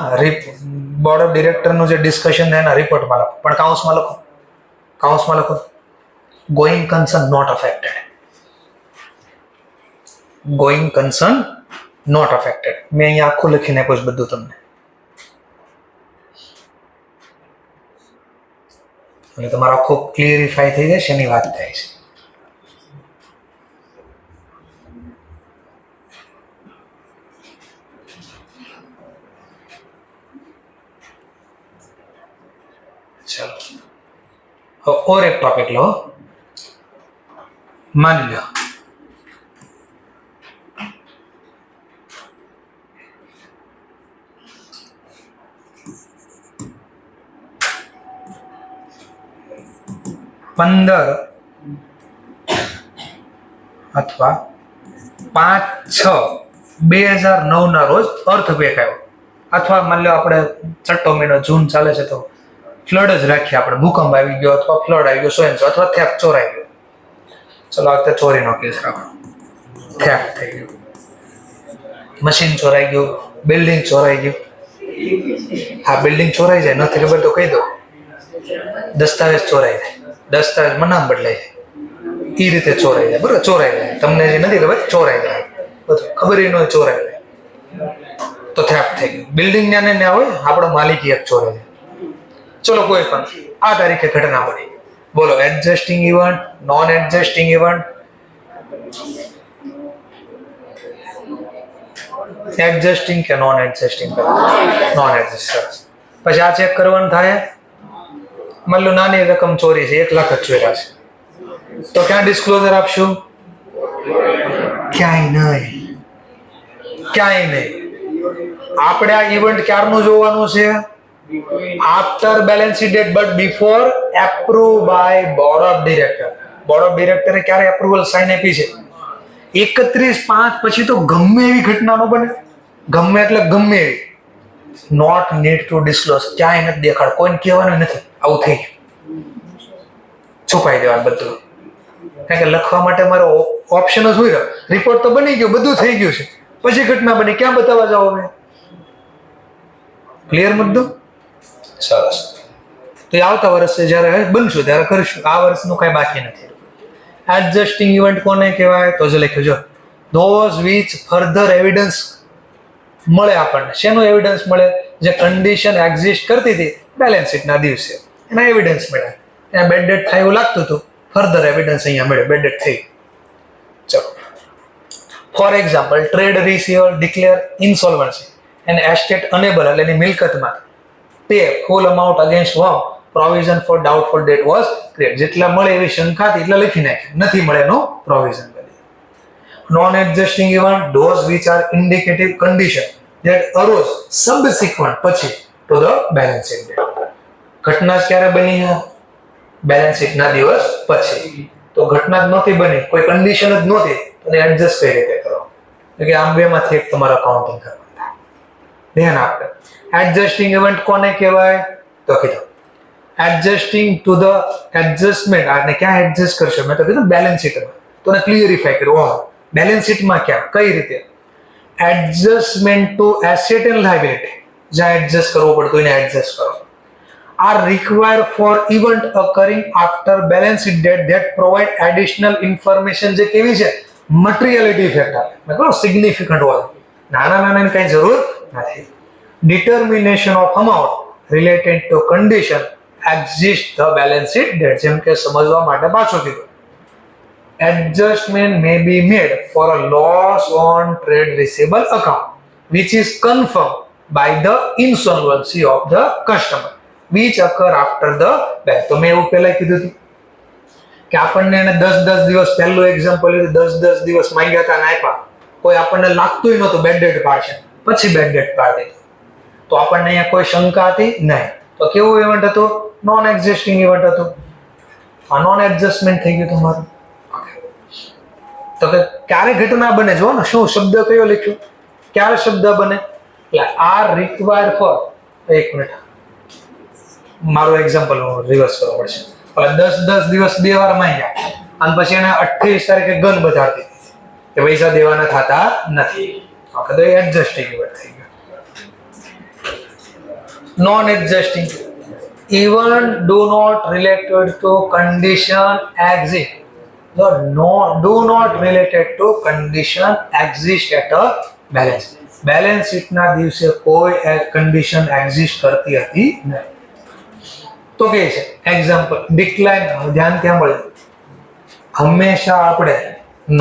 બોર્ડ ઓફ ડિરેક્ટરનું જે ડિસ્કશન એના રિપોર્ટમાં લખો, પણ કાઉન્સમાં લખો going concern not affected. Going concern not affected. મેં અહીંયા આખું લખીને આપ્યું બધું તમને. એટલે તમારો આખું ક્લિયરિફાઈ થઈ જાય છે એની વાત થાય છે. ચલો, હવે ઓર એક ટોપિક લો. માની લો પંદર અથવા 5/6/2009 ના રોજ અર્થક્વેક આવ્યો. અથવા માની લો આપણે છઠ્ઠો મહિનો જૂન ચાલે છે તો ફ્લડ જ રાખીએ આપણે. ભૂકંપ આવી ગયો અથવા ફ્લડ આવી ગયો, સોયન્સો અથવા થેફ્ટ ચોરાઈ ગયો. ચલો આ વખતે ચોરીનો કેસ રાખો. થેફ્ટ થઈ ગયું, મશીન ચોરાઈ ગયું, બિલ્ડિંગ ચોરાઈ ગયું. હા, બિલ્ડિંગ ચોરાઈ જાય, નથી ખબર તો કહી દો. દસ્તાવેજ ચોરાઈ જાય, દસ્તાવેજ નામ બદલાય જાય, એ રીતે ચોરાઈ જાય. બરાબર, ચોરાઈ જાય. તમને જે નથી ખબર ચોરાઈ જાય, બધું ખબર ન હોય ચોરાઈ જાય તો થેફ્ટ થઈ ગયું. બિલ્ડિંગ ને હોય, આપણો માલિકી એક ચોરાઈ જાય. ચલો, કોઈ પણ આ તારીખે ઘટના બની. બોલો, adjusting event, non adjusting event? Adjusting કે નોન એડજસ્ટિંગ? Non adjusting. પછી આ ચેક કરવાનું થાય. માની લો નાની રકમ ચોરી છે, 1 લાખ જ ચોર્યા છે, તો ક્યાં ડિસ્ક્લોઝર આપશું? ક્યાંય નહીં. આપણે આ ઇવેન્ટ ક્યારનું જોવાનું છે? After balance sheet date but before approve by board of director. Board of ડિરેક્ટરે ક્યારે એપ્રુવલ સાઇન આપી છે? 31/5 પછી તો ગમે એવી ઘટના ન બને. ગમે એટલે ગમે એવી. Not need to disclose. ક્યાંય નથી દેખાડ, કોઈને કહેવાનું નથી આવું થઈ ગયું. છુપાઈ દેવાનું બધું. કારણ કે લખવા માટે મારો ઓપ્શન જ હોય. રિપોર્ટ તો બની ગયો, બધું થઈ ગયું છે, પછી ઘટના બની, ક્યાં બતાવવા જાઓ મેં? ક્લિયર મુદ્દો? સરસ. તો એ આવતા વર્ષે જ્યારે બનશું ત્યારે કરીશું. આ વર્ષનું કઈ બાકી નથી. એડજસ્ટિંગ ઇવેન્ટ કોને કહેવાય? તો જે લખ્યું જો, ધોઝ વિચ ફર્ધર એવિડન્સ મળે આપણને. શેનો એવિડન્સ મળે? જે કન્ડિશન એક્ઝિસ્ટ કરતી હતી બેલેન્સ શીટના દિવસે, એના એવિડન્સ મળ્યા. ત્યાં બેડ ડેટ થાય એવું લાગતું હતું, ફર્ધર એવિડન્સ અહીંયા મળે, બેડ ડેટ થઈ. ચલો, for example, trade receiver declare insolvency and estate unable, એટલે એની મિલકતમાં pay full amount against whom provision for doubtful debt was create. જેટલા મળે એવી શંકા હતી એટલે લખી નાખી, નથી મળે એનું પ્રોવિઝન કરી. Non-adjusting event, those which are indicative condition that arose subsequent પછી to the balance sheet date. ઘટના ક્યારે બની? બેલેન્સ શીટ ના દિવસ પછી. તો ઘટના જ નહોતી બની, કોઈ કન્ડિશન જ નહોતી, તો એડજસ્ટ કઈ રીતે કરો? કે આમ બેમાંથી એક તમારે અકાઉન્ટિંગ કરવાનું થાય. ધ્યાન આપે. એડજસ્ટિંગ ઇવેન્ટ કોને કહેવાય? તો કીધું એડજસ્ટિંગ ટુ ધ એડજસ્ટમેન્ટ. આને ક્યાં એડજસ્ટ કરશો? મેં તો કીધું બેલેન્સ શીટમાં. તો ક્લિયરિફાઈ કર્યું. બેલેન્સ શીટમાં ક્યાં, કઈ રીતે? Adjustment to asset and liability, જ્યાં એડજસ્ટ કરવું પડતું એને એડજસ્ટ કરો. Are required for event occurring after balance sheet date that provide additional information જે કેવી છે? મટીરિયાલિટી ફેક્ટર. મેં કહ્યું સિગ્નિફિકન્ટ હોય. નાની કઈ જરૂર નથી. Determination of amount related to condition exist the balance sheet date. જેમ કે સમજવા માટે પાછું કીધું. Adjustment may be made for a loss on trade receivable account which is confirmed by the insolvency of the customer which occur after the balance. તો મેં એવું પહેલા કીધું હતું કે આપણને એને 10 દિવસ, પહેલું એક્ઝામ્પલ લીધું, 10 દિવસ માંગ્યા હતા ને આપ્યા, કોઈ આપણને લાગતું નહોતું બેડ ડેટ પાડશે, પછી બેડ ડેટ પાડી દીધું, તો આપણને અહીંયા કોઈ શંકા હતી નહીં. તો કેવું ઇવેન્ટ હતું? નોન એક્ઝિસ્ટિંગ ઇવેન્ટ હતું. આ નોન એડજસ્ટમેન્ટ થઈ ગયું તમારું. તો કે ક્યારે ઘટના બને? જો ને શું શબ્દ કયો લખ્યો, ક્યારે શબ્દ બને? એટલે આર રિક્વાયર્ડ ફોર, એક મિનિટ મારું એક્ઝામ્પલ રિવર્સ કરવું પડશે. 10 દિવસ 2 વાર માંગ્યા અને પછી એને 28 તારીખે ગન બતાડતી કે પૈસા દેવાના થતા નથી. ઓકે, તો એડજસ્ટિંગ ઇવેન્ટ થઈ ગયો. Non adjusting event do not related to condition exist. Do not related to condition exist at a balance. Balance શીટના દિવસે કોઈ કન્ડિશન એક્ઝિસ્ટ કરતી હતી નહીં. તો કે છે એક્ઝામ્પલ ડિક્લાઇન. ધ્યાન ક્યાં મળે? હંમેશા આપણે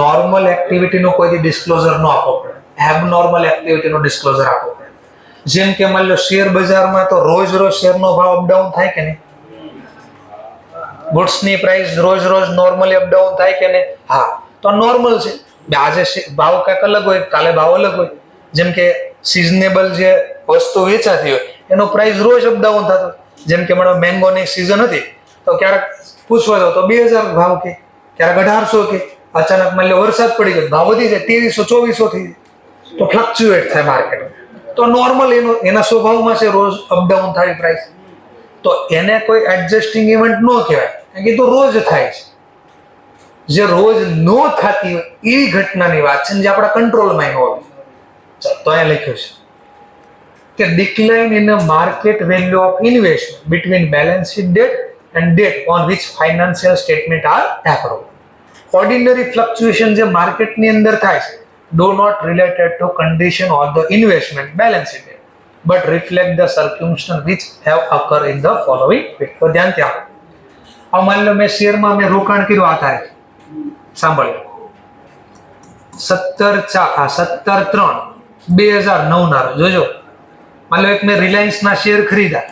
નોર્મલ એક્ટિવિટીનો કોઈ ડિસ્ક્લોઝર ન આપવો પડે, એબનોર્મલ એક્ટિવિટીનો ડિસ્ક્લોઝર આપવો પડે. જેમ કે માની લો શેર બજારમાં તો રોજ શેરનો ભાવ અપડાઉન થાય કે નહીં? ગુડ્સની પ્રાઇસ રોજ નોર્મલી અપડાઉન થાય કે નહીં? હા, તો નોર્મલ છે. આજે ભાવ કંઈક અલગ હોય, કાલે ભાવ અલગ હોય. જેમ કે સિઝનેબલ જે વસ્તુ વેચાતી હોય એનો પ્રાઇસ રોજ અપડાઉન થતો. જેમ કે મને મેંગોની સિઝન હતી તો ક્યારેક પૂછવા જાવ તો 2000 ભાવ કે, ક્યારેક 1800 કે, અચાનક માની લો વરસાદ પડી ગયો ભાવ વધી જાય 2300 2400 થઈ જાય. તો ફ્લક્ચ્યુએટ થાય માર્કેટ. તો નોર્મલ એના સ્વભાવમાં છે રોજ અપડાઉન થાય પ્રાઇસ. તો એને કોઈ એડજસ્ટિંગ ઇવેન્ટ ન કહેવાય, કારણ કે તો રોજ થાય છે. જે રોજ ન થતી હોય એવી ઘટનાની વાત છે જે આપણા કંટ્રોલમાં ન હોય. તો અહીંયા લખ્યું છે કે decline in the market value of investment between balance sheet date and date on which financial statement are approved. Ordinary fluctuation જે માર્કેટની અંદર થાય છે do not related to condition or the investment balance sheet date but reflect the circumstances which have occurred in the following week. તો ધ્યાનથી આપો. આ માની લો મેં શેરમાં મેં રોકાણ કર્યું આ તારીખ, સાંભળ્યો 17/3/2009 ના જોજો. માની લો એક મેં રિલાયન્સના શેર ખરીદ્યા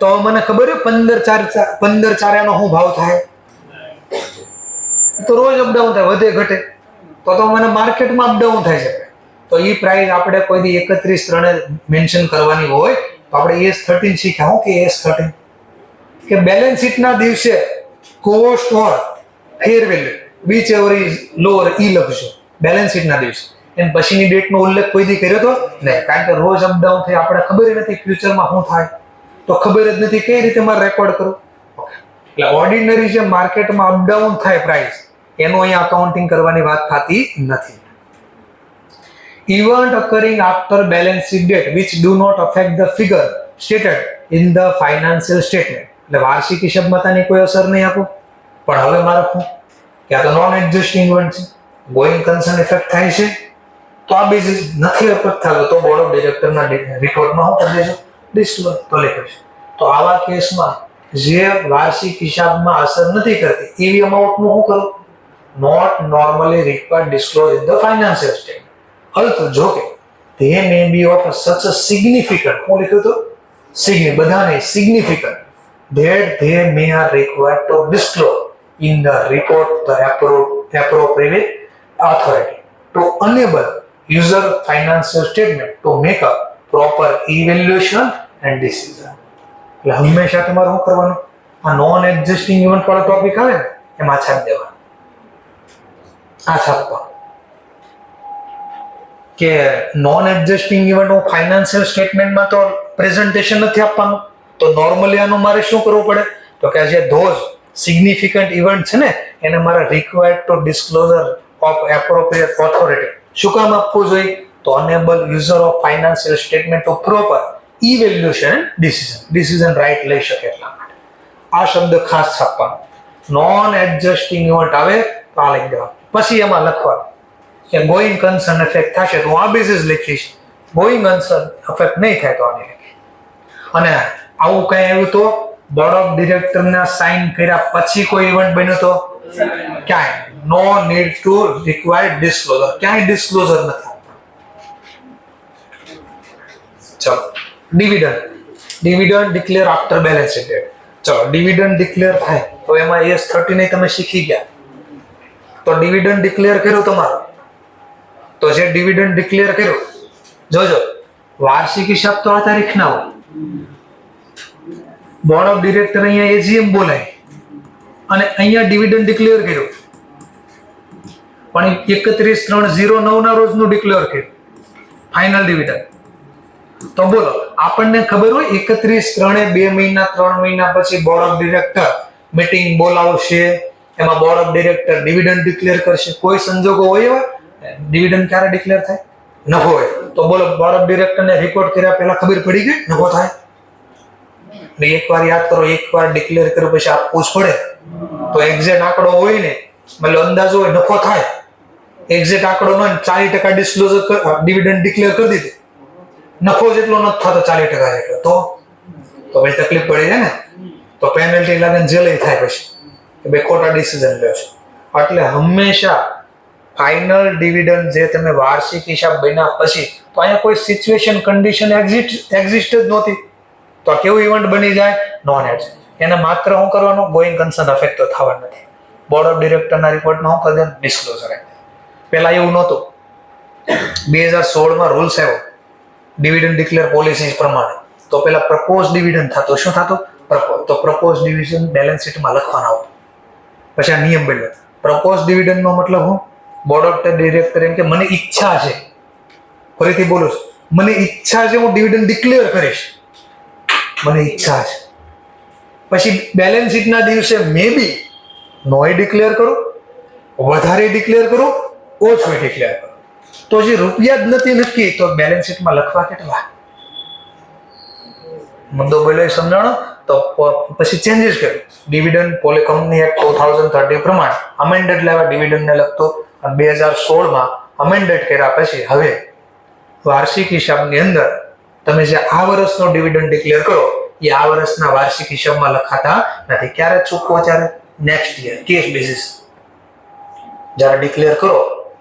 તો મને ખબર છે 15/4 એનો શું ભાવ થાય? તો રોજ અપડાઉન થાય, વધે ઘટે. તો મને માર્કેટમાં અપડાઉન થાય છે. તો એ પ્રાઇસ આપણે કોઈ દી 31/3 મેન્શન કરવાની હોય તો આપણે AS13 શીખ્યા. હું કે AS13 કે બેલેન્સ શીટના દિવસે cost or fair value which ever is lower ઈ લખજો બેલેન્સ શીટના દિવસે. એમ પછીની ડેટનો ઉલ્લેખ કોઈ દી કર્યો તો નહીં, કારણ કે રોજ અપડાઉન થાય, આપણે ખબર નથી ફ્યુચરમાં શું થાય, તો ખબર જ નથી કઈ રીતે મારે રેકોર્ડ કરવું. એટલે ઓર્ડિનરી જે માર્કેટમાં અપડાઉન થાય પ્રાઇસ એનો અહીંયા અકાઉન્ટિંગ કરવાની વાત થતી નથી. Event occurring after balance sheet date which do not affect the figure stated in the financial statement. એટલે વાર્ષિક હિસાબ માતાની કોઈ અસર નહીં આપો. પણ હવે મારે શું કે આ તો નોન એડજસ્ટિંગ ઇવેન્ટ છે, ગોઈંગ કન્સર્ન ઇફેક્ટ થાય છે, તો આ બેઝિસ નથી ઇફેક્ટ થતો તો બોર્ડ ઓફ ડિરેક્ટરના રિપોર્ટમાં શું કરી દેજો? ડિસ્ક્લોઝ તો લખીશું. તો આવા કેસમાં જે વાર્ષિક હિસાબમાં અસર નથી કરતી એવી અમાઉન્ટનું શું કરું? Not normally required disclose in the financial statement. Also, જો કે they may be of such a significant, હું લખ્યું તો બધાને significant that they may are required to disclose in the report the appropriate authority to enable user financial statement to make a proper evaluation and decision. એટલે હંમેશા તમારે શું કરવાનું, આ નોન એક્ઝિસ્ટિંગ ઇવેન્ટ વાળો ટોપિક આવે ને એમાં છાપ દેવાનું, આ છાપવા કે નોન એક્ઝિસ્ટિંગ ઇવેન્ટ ફાઇનાન્શિયલ સ્ટેટમેન્ટમાં તો પ્રેઝન્ટેશન નથી આપવાનું, તો નોર્મલી આનું મારે શું કરવું પડે, તો કે જે ધોઝ સિગ્નિફિકન્ટ ઇવેન્ટ છે ને એને મારે required to disclosure of appropriate authority શું કામ આપવું જોઈએ, તો enable user of financial statement to proper evaluation and decision right લઈ શકે એટલા માટે આ શબ્દ ખાસ છાપવાનો. નોન એડજસ્ટિંગ ઇવેન્ટ આવે તો આ લખી દેવાનું, પછી એમાં લખવાનું કે ગોઈંગ કન્સર્ન ઇફેક્ટ થશે તો આ બેસિસ લખીશ, ગોઈંગ કન્સર્ન ઇફેક્ટ નહીં થાય તો આને લખીશ. અને આવું કઈ આવ્યું તો બોર્ડ ઓફ ડિરેક્ટરના સાઇન કર્યા પછી કોઈ ઇવેન્ટ બન્યો તો ક્યાંય no need to required disclosure, ક્યાંય ડિસ્ક્લોઝર નથી. ચલો dividend declare after balance sheet date. ચલો ડિવિડન્ડ ડિક્લેર થાય તો એમાં ES-13 ને તમે શીખી ગયા, તો ડિવિડન્ડ ડિક્લેર કર્યું તમારું, તો જે ડિવિડન્ડ ડિક્લેર કર્યું જોજો વાર્ષિક હિસાબ તો આ તારીખના હોય, બોર્ડ ઓફ ડિરેક્ટર અહીંયા એજીએમ બોલાય અને અહીંયા ડિવિડન્ડ ડિક્લેર કર્યું, પણ 31/3/09 ના રોજનું ડિક્લેર કર્યું ફાઇનલ ડિવિડન્ડ. તો બોલો આપણને ખબર હોય 31/3 2 મહિના 3 મહિના પછી બોર્ડ ઓફ ડિરેક્ટર મીટિંગ બોલાવશે, એમાં board of director dividend declare કરશે, કોઈ સંજોગો હોય એવા ડિવિડન્ડ ક્યારે ડિક્લેર થાય, નફો હોય તો બોલો બોર્ડ ઓફ ડિરેક્ટરને રિપોર્ટ કર્યા પહેલા ખબર પડી ગઈ નફો થાય. એકવાર યાદ કરો, એકવાર ડિક્લેર કર્યું પછી આપવું જ પડે, તો એક્ઝેક્ટ આંકડો હોય ને મતલબ અંદાજો હોય નફો થાય, એક્ઝેક્ટ આંકડો ન 40% ડિસ્ક્લોઝર ડિવિડન્ડ ડિક્લેર કરી દીધું, નફો જેટલો નથી થતો 40% જેટલો, તો પછી તકલીફ પડી જાય ને, તો પેનલ્ટી લાગે ને જેલ થાય પછી કે બે ખોટા ડિસિઝન લ્યો છો. એટલે હંમેશા ફાઇનલ ડિવિડન્ડ જે તમે વાર્ષિક હિસાબ બન્યા પછી તો અહીંયા કોઈ સિચ્યુએશન કન્ડિશન એક્ઝિસ્ટ જ નહોતી, તો કેવું ઇવેન્ટ બની જાય નોન એડ, એને માત્ર શું કરવાનું ગોઈંગ કન્સર્ન અફેક્ટ તો થવા નથી. બોર્ડ ઓફ ડિરેક્ટરના રિપોર્ટમાં શું કરી દે ડિસ્ક્લોઝર આપે. પહેલા એવું નહોતું, 2016માં રૂલ્સ આવ્યો ડિવિડન્ડ ડિક્લેર પોલિસી પ્રમાણે, તો પેલા પ્રપોઝ ડિવિડન્ડ થતો, શું થતું તો પ્રપોઝ ડિવિઝન બેલેન્સ શીટમાં લખવાના આવતું, પછી આ નિયમ બન્યો. પ્રપોઝ ડિવિડન્ડનો મતલબ હું, બોર્ડ ઓફ ડિરેક્ટર એમ કે મને ઈચ્છા છે, ફરીથી બોલું છું, મને ઈચ્છા છે હું ડિવિડન્ડ ડિક્લેર કરીશ, મને ઈચ્છા છે, પછી બેલેન્સ શીટના દિવસે મે બી નોય ડિક્લેર કરું, વધારે ડિક્લેર કરું, ઓછું ડિક્લેર કરું, તો જે રૂપિયા જ નથી નક્કી તો બેલેન્સ શીટમાં લખવા કેટલા, મુદ્દો બોલ્યો સમજાણો. તો પછી ચેન્જીસ કર્યું, ડિવિડન્ડ કંપની એક્ટ 2013 પ્રમાણે અમેન્ડેડ લેવા ડિવિડન્ડને લગતો, અને 2016માં અમેન્ડેડ કર્યા પછી હવે વાર્ષિક હિસાબની અંદર તમે જે આ વર્ષનો ડિવિડન્ડ ડિક્લેર કરો એ આ વર્ષના વાર્ષિક હિસાબમાં લખાતા નથી. ક્યારે ચૂકવો, ત્યારે નેક્સ્ટ યર કેસ બેસિસ જ્યારે ડિક્લેર કરો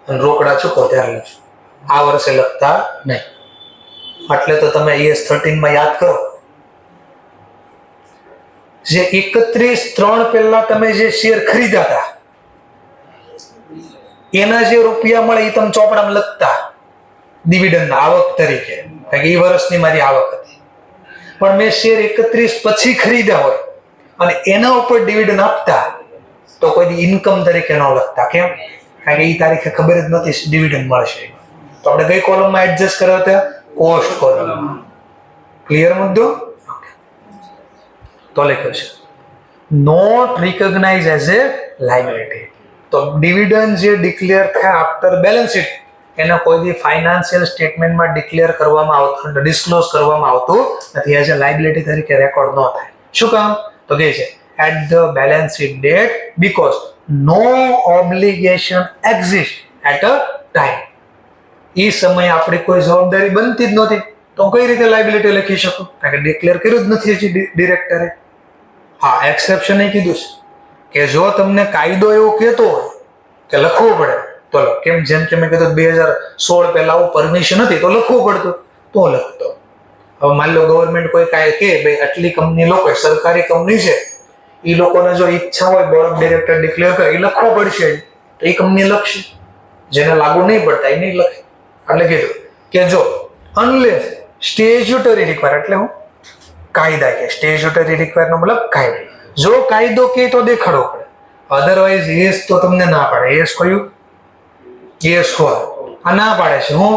અને રોકડા ચૂકવો ત્યારે લખશો, આ વર્ષે લખતા નહીં. એટલે તો તમે ES-13માં યાદ કરો, જે 31/3 પહેલા તમે જે શેર ખરીદ્યા હતા એના જે રૂપિયા મળે એ તમે ચોપડામાં લખતા ડિવિડન્ડના આવક તરીકે, કારણ કે એ વર્ષની મારી આવક હતી. પણ મેં શેર 31 પછી ખરીદ્યા હોય અને એના ઉપર ડિવિડન્ડ આપતા તો કોઈ ઇન્કમ તરીકે ન લખતા. કેમ? કારણ કે એ તારીખે ખબર જ નથી ડિવિડન્ડ મળશે, તો આપણે કઈ કોલમમાં એડજસ્ટ કર્યો હતા, કોસ્ટ કોલમમાં. ક્લિયર મુદ્દો? તો લખ્યું છે not recognize as a liability. તો ડિવિડન્ડ જે ડિક્લેર થાય આફ્ટર બેલેન્સ શીટ એને કોઈ બી ફાઇનાન્શિયલ સ્ટેટમેન્ટમાં ડિક્લેર કરવામાં આવતું, ડિસ્ક્લોઝ કરવામાં આવતું નથી, એઝ એ લાયબિલિટી તરીકે રેકોર્ડ ન થાય. શું કામ? તો કહે છે at the balance sheet date because no obligation exist at a time. એ સમયે આપણી કોઈ જવાબદારી બનતી જ નહોતી, તો કઈ રીતે લાયબિલિટી લખી શકું? કારણ કે ડિક્લેર કર્યું જ નથી હજી ડિરેક્ટરે. હા, એક્સેપ્શન એ કીધું છે કે જો તમને કાયદો એવો કહેતો હોય કે લખવું પડે તો લખ. કેમ? જેમ કે મેં કીધું 2016 પહેલા આવું પરમિશન હતી તો લખવું પડતું, તો લખતો. હવે માની લો ગવર્મેન્ટ કોઈ કાંઈ કે ભાઈ આટલી કંપની લોકો સરકારી કંપની છે, એ લોકોને જો ઈચ્છા હોય બોર્ડ ઓફ ડિરેક્ટર ડિક્લેર કરે એ લખવું પડશે, તો એ કંપની લખશે. જેને લાગુ નહીં પડતા એ નહીં લખે. એટલે કીધું કે જો અનલેસ સ્ટેચ્યુટરી રિક્વાયર એટલે હું કાયદા કે સ્ટેચ્યુટરી રિક્વાયર નો મતલબ કાયદો. જો કાયદો કે તો દેખાડવો પડે, અધરવાઇઝ એસ તો તમને ના પાડે. એસ કયું? એસ ફોર આ ના પાડે છે હું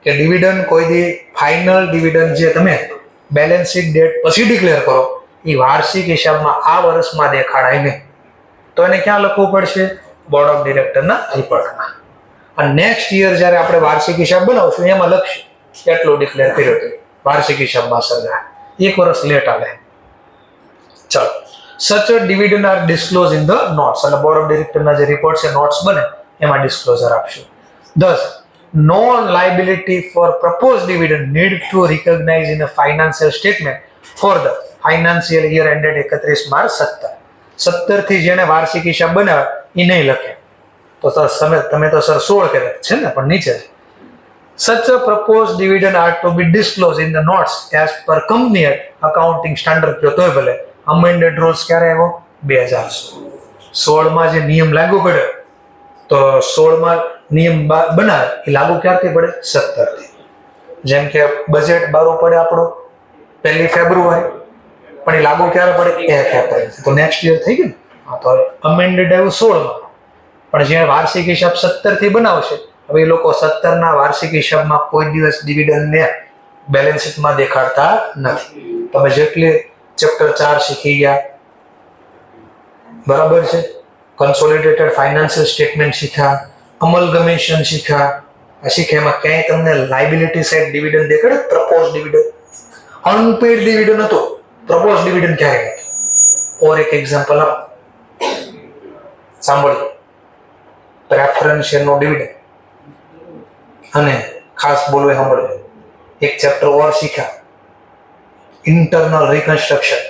કે ડિવિડન્ડ કોઈ દી ફાઇનલ ડિવિડન્ડ જે તમે બેલેન્સ શીટ ડેટ પછી ડિક્લેર કરો એ વાર્ષિક હિસાબમાં આ વર્ષમાં દેખાડાય નહીં. તો એને ક્યાં લખવું પડશે? બોર્ડ ઓફ ડિરેક્ટરના રિપોર્ટમાં. અને નેક્સ્ટ યર જ્યારે આપણે વાર્ષિક હિસાબ બનાવશું એમાં લખશું કેટલું ડિક્લેર કર્યું હતું વાર્ષિક હિસાબમાં સર્જા. એક વર્ષ લેટ આવે. ચલો, such dividend are disclose in the notes. એટલે બોર્ડ ઓફ ડિરેક્ટરના જે રિપોર્ટ છે નોટ્સ બને એમાં ડિસ્ક્લોઝર આપશું. Thus, non liability for proposed dividend need to recognize in a financial statement for the financial year ended 31 March 17 થી જેને વાર્ષિક હિસાબ બનાવે એ નહીં લખે. તો તમે તો સર 16 કરે છે ને, પણ નીચે such a proposed dividend are to be disclosed in the notes as per company accounting standard. કયો તોય ભલે amended rules ક્યારે આવ્યો? 2016 માં જે નિયમ લાગુ પડ્યો તો 16 માં નિયમ બનાવે એ લાગુ ક્યારથી પડે? 17 થી. જેમ કે બજેટ બારું પડે આપણો 1 ફેબ્રુઆરી, પણ એ લાગુ ક્યારે પડે? 1 એપ્રિલ. તો નેક્સ્ટ યર થઈ ગયું ને. હા, તો અમેન્ડેડ આવ્યું 16 માં, પણ જે વાર્ષિક હિસાબ 17 થી બનાવશે હવે એ લોકો 17 ના વાર્ષિક હિસાબમાં કોઈ દિવસ ડિવિડન્ડ ને બેલેન્સ શીટમાં દેખાડતા નથી. તમે જેટલી ચેપ્ટર 4 શીખી ગયા બરાબર છે, કન્સોલિડેટેડ ફાઇનાન્શિયલ સ્ટેટમેન્ટ શીખ્યા, અમલગમેશન શીખ્યા, એમાં ક્યાંય તમને લાયબિલિટી સાઇડ ડિવિડન્ડ દેખાડે? Propose dividend. અનપેડ ડિવિડન્ડ હતો, પ્રપોઝ ડિવિડન્ડ ક્યારે નથી. ઓર એક એક્ઝામ્પલ આપો, સાંભળો. પ્રેફરન્સ શેરનો ડિવિડન્ડ અને ખાસ બોલવે સાંભળો, એક ચેપ્ટર ઓર શીખ્યા, ઇન્ટરનલ રિકન્સ્ટ્રક્શન.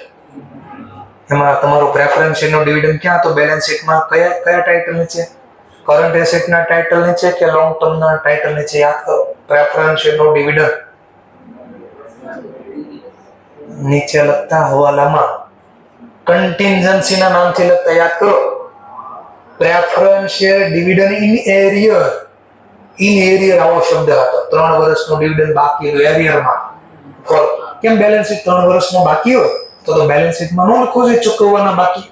એમાં તમારું પ્રેફરન્સ શેરનો ડિવિડન્ડ ક્યાં તો બેલેન્સ શીટમાં કયા ટાઇટલ નીચે? કરંટ એસેટના ટાઇટલ નીચે કે લોંગ ટર્મના ટાઇટલ નીચે? યાદ કરો. પ્રેફરન્સ શેરનો ડિવિડન્ડ નીચે લખતા હવાલામાં કન્ટિન્જન્સીના નામથી લખતા યાદ કરો. Preference share dividend in arrear. In arrear આવો શબ્દ હતો. 3 વર્ષનો ડિવિડન્ડ બાકી હતો એરિયરમાં. કેમ બેલેન્સ શીટ 3 વર્ષમાં બાકી હોય તો બેલેન્સ શીટમાં ન લખવું જોઈએ ચૂકવવાના બાકી?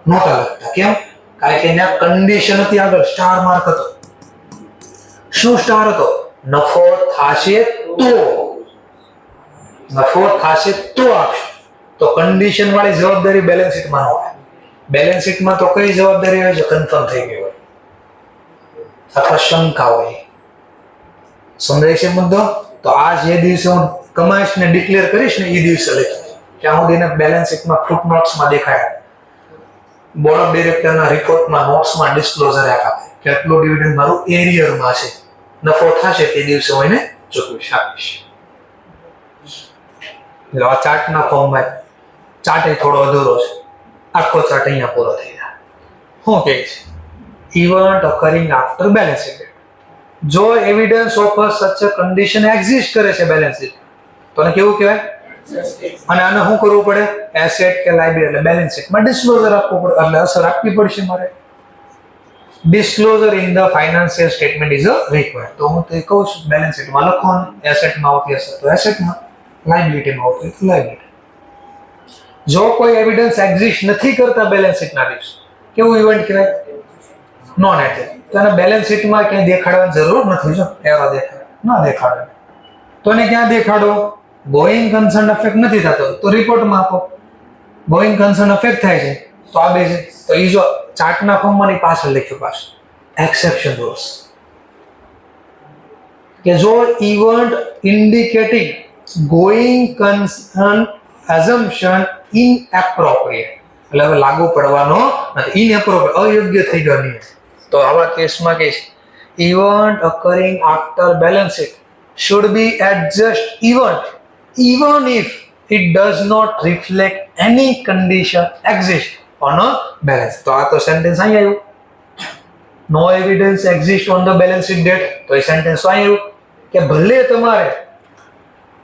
નહોતા લખતા. કેમ? કારણ કે ત્યાં કન્ડિશન હતી, આગળ સ્ટાર માર્ક હતો. શું સ્ટાર હતો? નફો થાશે તો. નફો થાશે તો આપશે. તો કન્ડિશન વાળી જવાબદારી બેલેન્સ શીટમાં ન હોય. બેલેન્સ શીટમાં તો કઈ જવાબદારી હોય છે? કન્ફર્મ થઈ ગઈ હોય અથવા શંકા હોય. સમજાય છે મુદ્દો? તો આ જે દિવસે હું કમાઈશ ને ડિક્લેર કરીશ ને એ દિવસે લખી ત્યાં સુધી બેલેન્સ શીટમાં ફૂટનોટ્સમાં દેખાય. બોર્ડ ઓફ ડિરેક્ટરના રિપોર્ટમાં નોટ્સમાં ડિસ્ક્લોઝર આપે કેટલું ડિવિડન્ડ મારું એરિયરમાં છે, નફો થશે તે દિવસે હું એને ચૂકવીશ આપીશ. એટલે આ ચાર્ટના ફોર્મમાં ચાર્ટ થોડો અધૂરો છે. આખો ચાર્ટ અહીંયા પૂરો થઈ જાય. શું કહે છે? ઇવન્ટ ઓકરિંગ આફ્ટર બેલેન્સ શીટ. જો એવિડન્સ ઓફ સચ અ કન્ડિશન એક્ઝિસ્ટ કરે છે બેલેન્સ શીટ તો એને કેવું કહેવાય? અને આને શું કરવું પડે? એસેટ કે લાયબિલિટી એટલે બેલેન્સ શીટમાં ડિસ્ક્લોઝર આપવું પડે. એટલે અસર આપવી પડશે મારે. Disclosure in the financial statement is a required. તો હું તો કહું છું બેલેન્સ શીટમાં લખવાનું. એસેટમાં આવતી હશે તો એસેટમાં, લાયબિલિટીમાં આવતી તો લાયબિલિટી. જો કોઈ એવિડન્સ એક્ઝિસ્ટ નથી કરતા બેલેન્સ શીટના દિવસે કેવું ઇવેન્ટ કહેવાય? Non attach. તો એને બેલેન્સ શીટમાં ક્યાંય દેખાડવાની જરૂર નથી. જો એરો દેખાડે ના દેખાડે તો એને ક્યાં દેખાડો? ગોઈંગ કન્સર્ન અફેક્ટ નથી થતો તો રિપોર્ટમાં આપો. ગોઈંગ કન્સર્ન અફેક્ટ થાય છે તો આ બે છે. તો એ જો ચાર્ટના ફોર્મમાં પાછળ લખ્યું પાછું એક્સેપ્શન રૂલ્સ કે જો event indicating going concern assumption inappropriate એટલે હવે લાગુ પડવાનો નથી. ઇનએપ્રોપ્રિએટ અયોગ્ય થઈ ગયો નિયમ. તો આવા કેસમાં કે event occurring after balance sheet should be adjust even if it does not reflect any condition exist on a balance. તો આ તો સેન્ટેન્સ અહીં આવ્યું. no evidence exist on the balance sheet date. તો એ સેન્ટેન્સ અહીં આવ્યું કે ભલે તમારે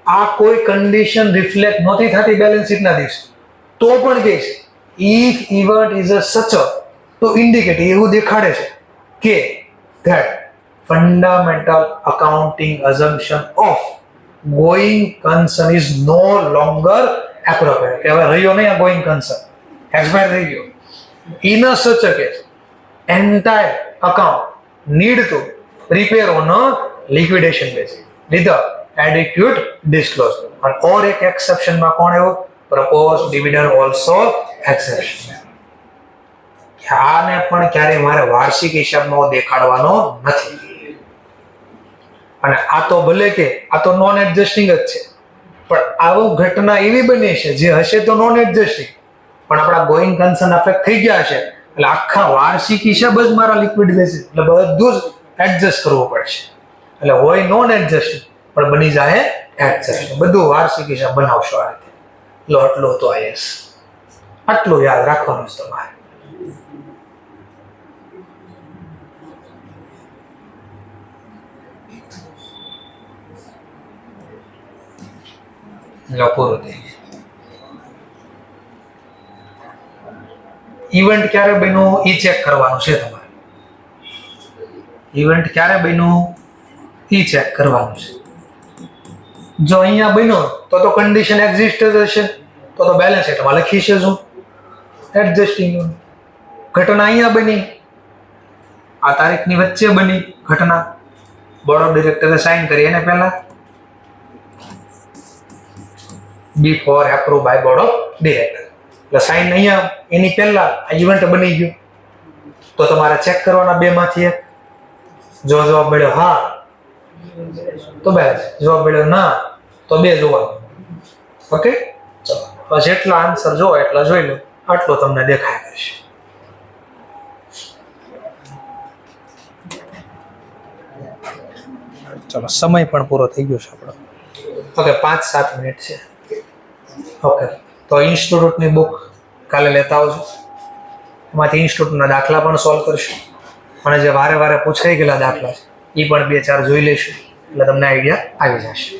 આ કોઈ કન્ડિશન રિફ્લેક્ટ નહોતી થતી બેલેન્સ શીટના દિવસે તો પણ કે છે ઇફ ઇવેન્ટ ઇઝ અ સચ ટુ ઇન્ડિકેટ એવું દેખાડે છે કે that fundamental accounting assumption of going concern is no longer appropriate. કે હવે રહ્યો નહીં આ going concern, expire થઈ ગયો. In a such a case, entire account need to prepare on a liquidation basis with a adequate disclosure. અને ઓર એક exception માં કોણ આવ્યો? Proposed dividend also exception. આને પણ ક્યારે મારે વાર્ષિક હિસાબમાં દેખાડવાનો નથી. અને આ તો ભલે કે આ તો નોન એડજસ્ટિંગ જ છે, પણ આવું ઘટના એવી બની છે જે હશે તો નોન એડજસ્ટિંગ, પણ આપણા ગોઈંગ કન્સર્ન અફેક્ટ થઈ ગયા છે, એટલે આખા વાર્ષિક હિસાબ જ મારા લિક્વિડ બેસિસ, એટલે બધું જ એડજસ્ટ કરવું પડશે. એટલે હોય નોન એડજસ્ટિંગ પણ બની જાય એડજસ્ટિંગ. બધું વાર્ષિક હિસાબ બનાવશો આ રીતે. લો આટલું તો આઈએસ, આટલું યાદ રાખવાનું છે તમારે. પૂરું થઈ ગયું. ઇવેન્ટ ક્યારે બન્યું એ ચેક કરવાનું છે તમારે. ઇવેન્ટ ક્યારે બન્યું એ ચેક કરવાનું છે. જો અહીંયા બન્યો તો કન્ડિશન એક્ઝિસ્ટ જ હશે, તો બેલેન્સ શીટમાં લખી છે શું? એડજસ્ટિંગ. ઘટના અહીંયા બની, આ તારીખની વચ્ચે બની ઘટના, બોર્ડ ઓફ ડિરેક્ટરે સાઇન કરી એને પહેલા, before approved by board of director. એટલે સાઇન અહીંયા એની પહેલા આ ઇવેન્ટ બની ગયું, તો તમારે ચેક કરવાના બે માંથી એક. જો જવાબ મળ્યો હા તો બેલેન્સ, જવાબ મળ્યો ના તો બે જોવાનું. ઓકે, ચલો જેટલા આન્સર જોવો એટલા જોઈ લો, આટલો તમને દેખાય કરશે. ચલો સમય પણ પૂરો થઈ ગયો છે આપણો. ઓકે, 5-7 મિનિટ છે. ઓકે, તો ઇન્સ્ટિટ્યૂટની બુક કાલે લેતા આવજો. એમાંથી ઇન્સ્ટિટ્યૂટના દાખલા પણ સોલ્વ કરશું, અને જે વારે વારે પૂછાઈ ગયેલા દાખલા છે એ પણ 2-4 જોઈ લઈશું, એટલે તમને આઈડિયા આવી જશે.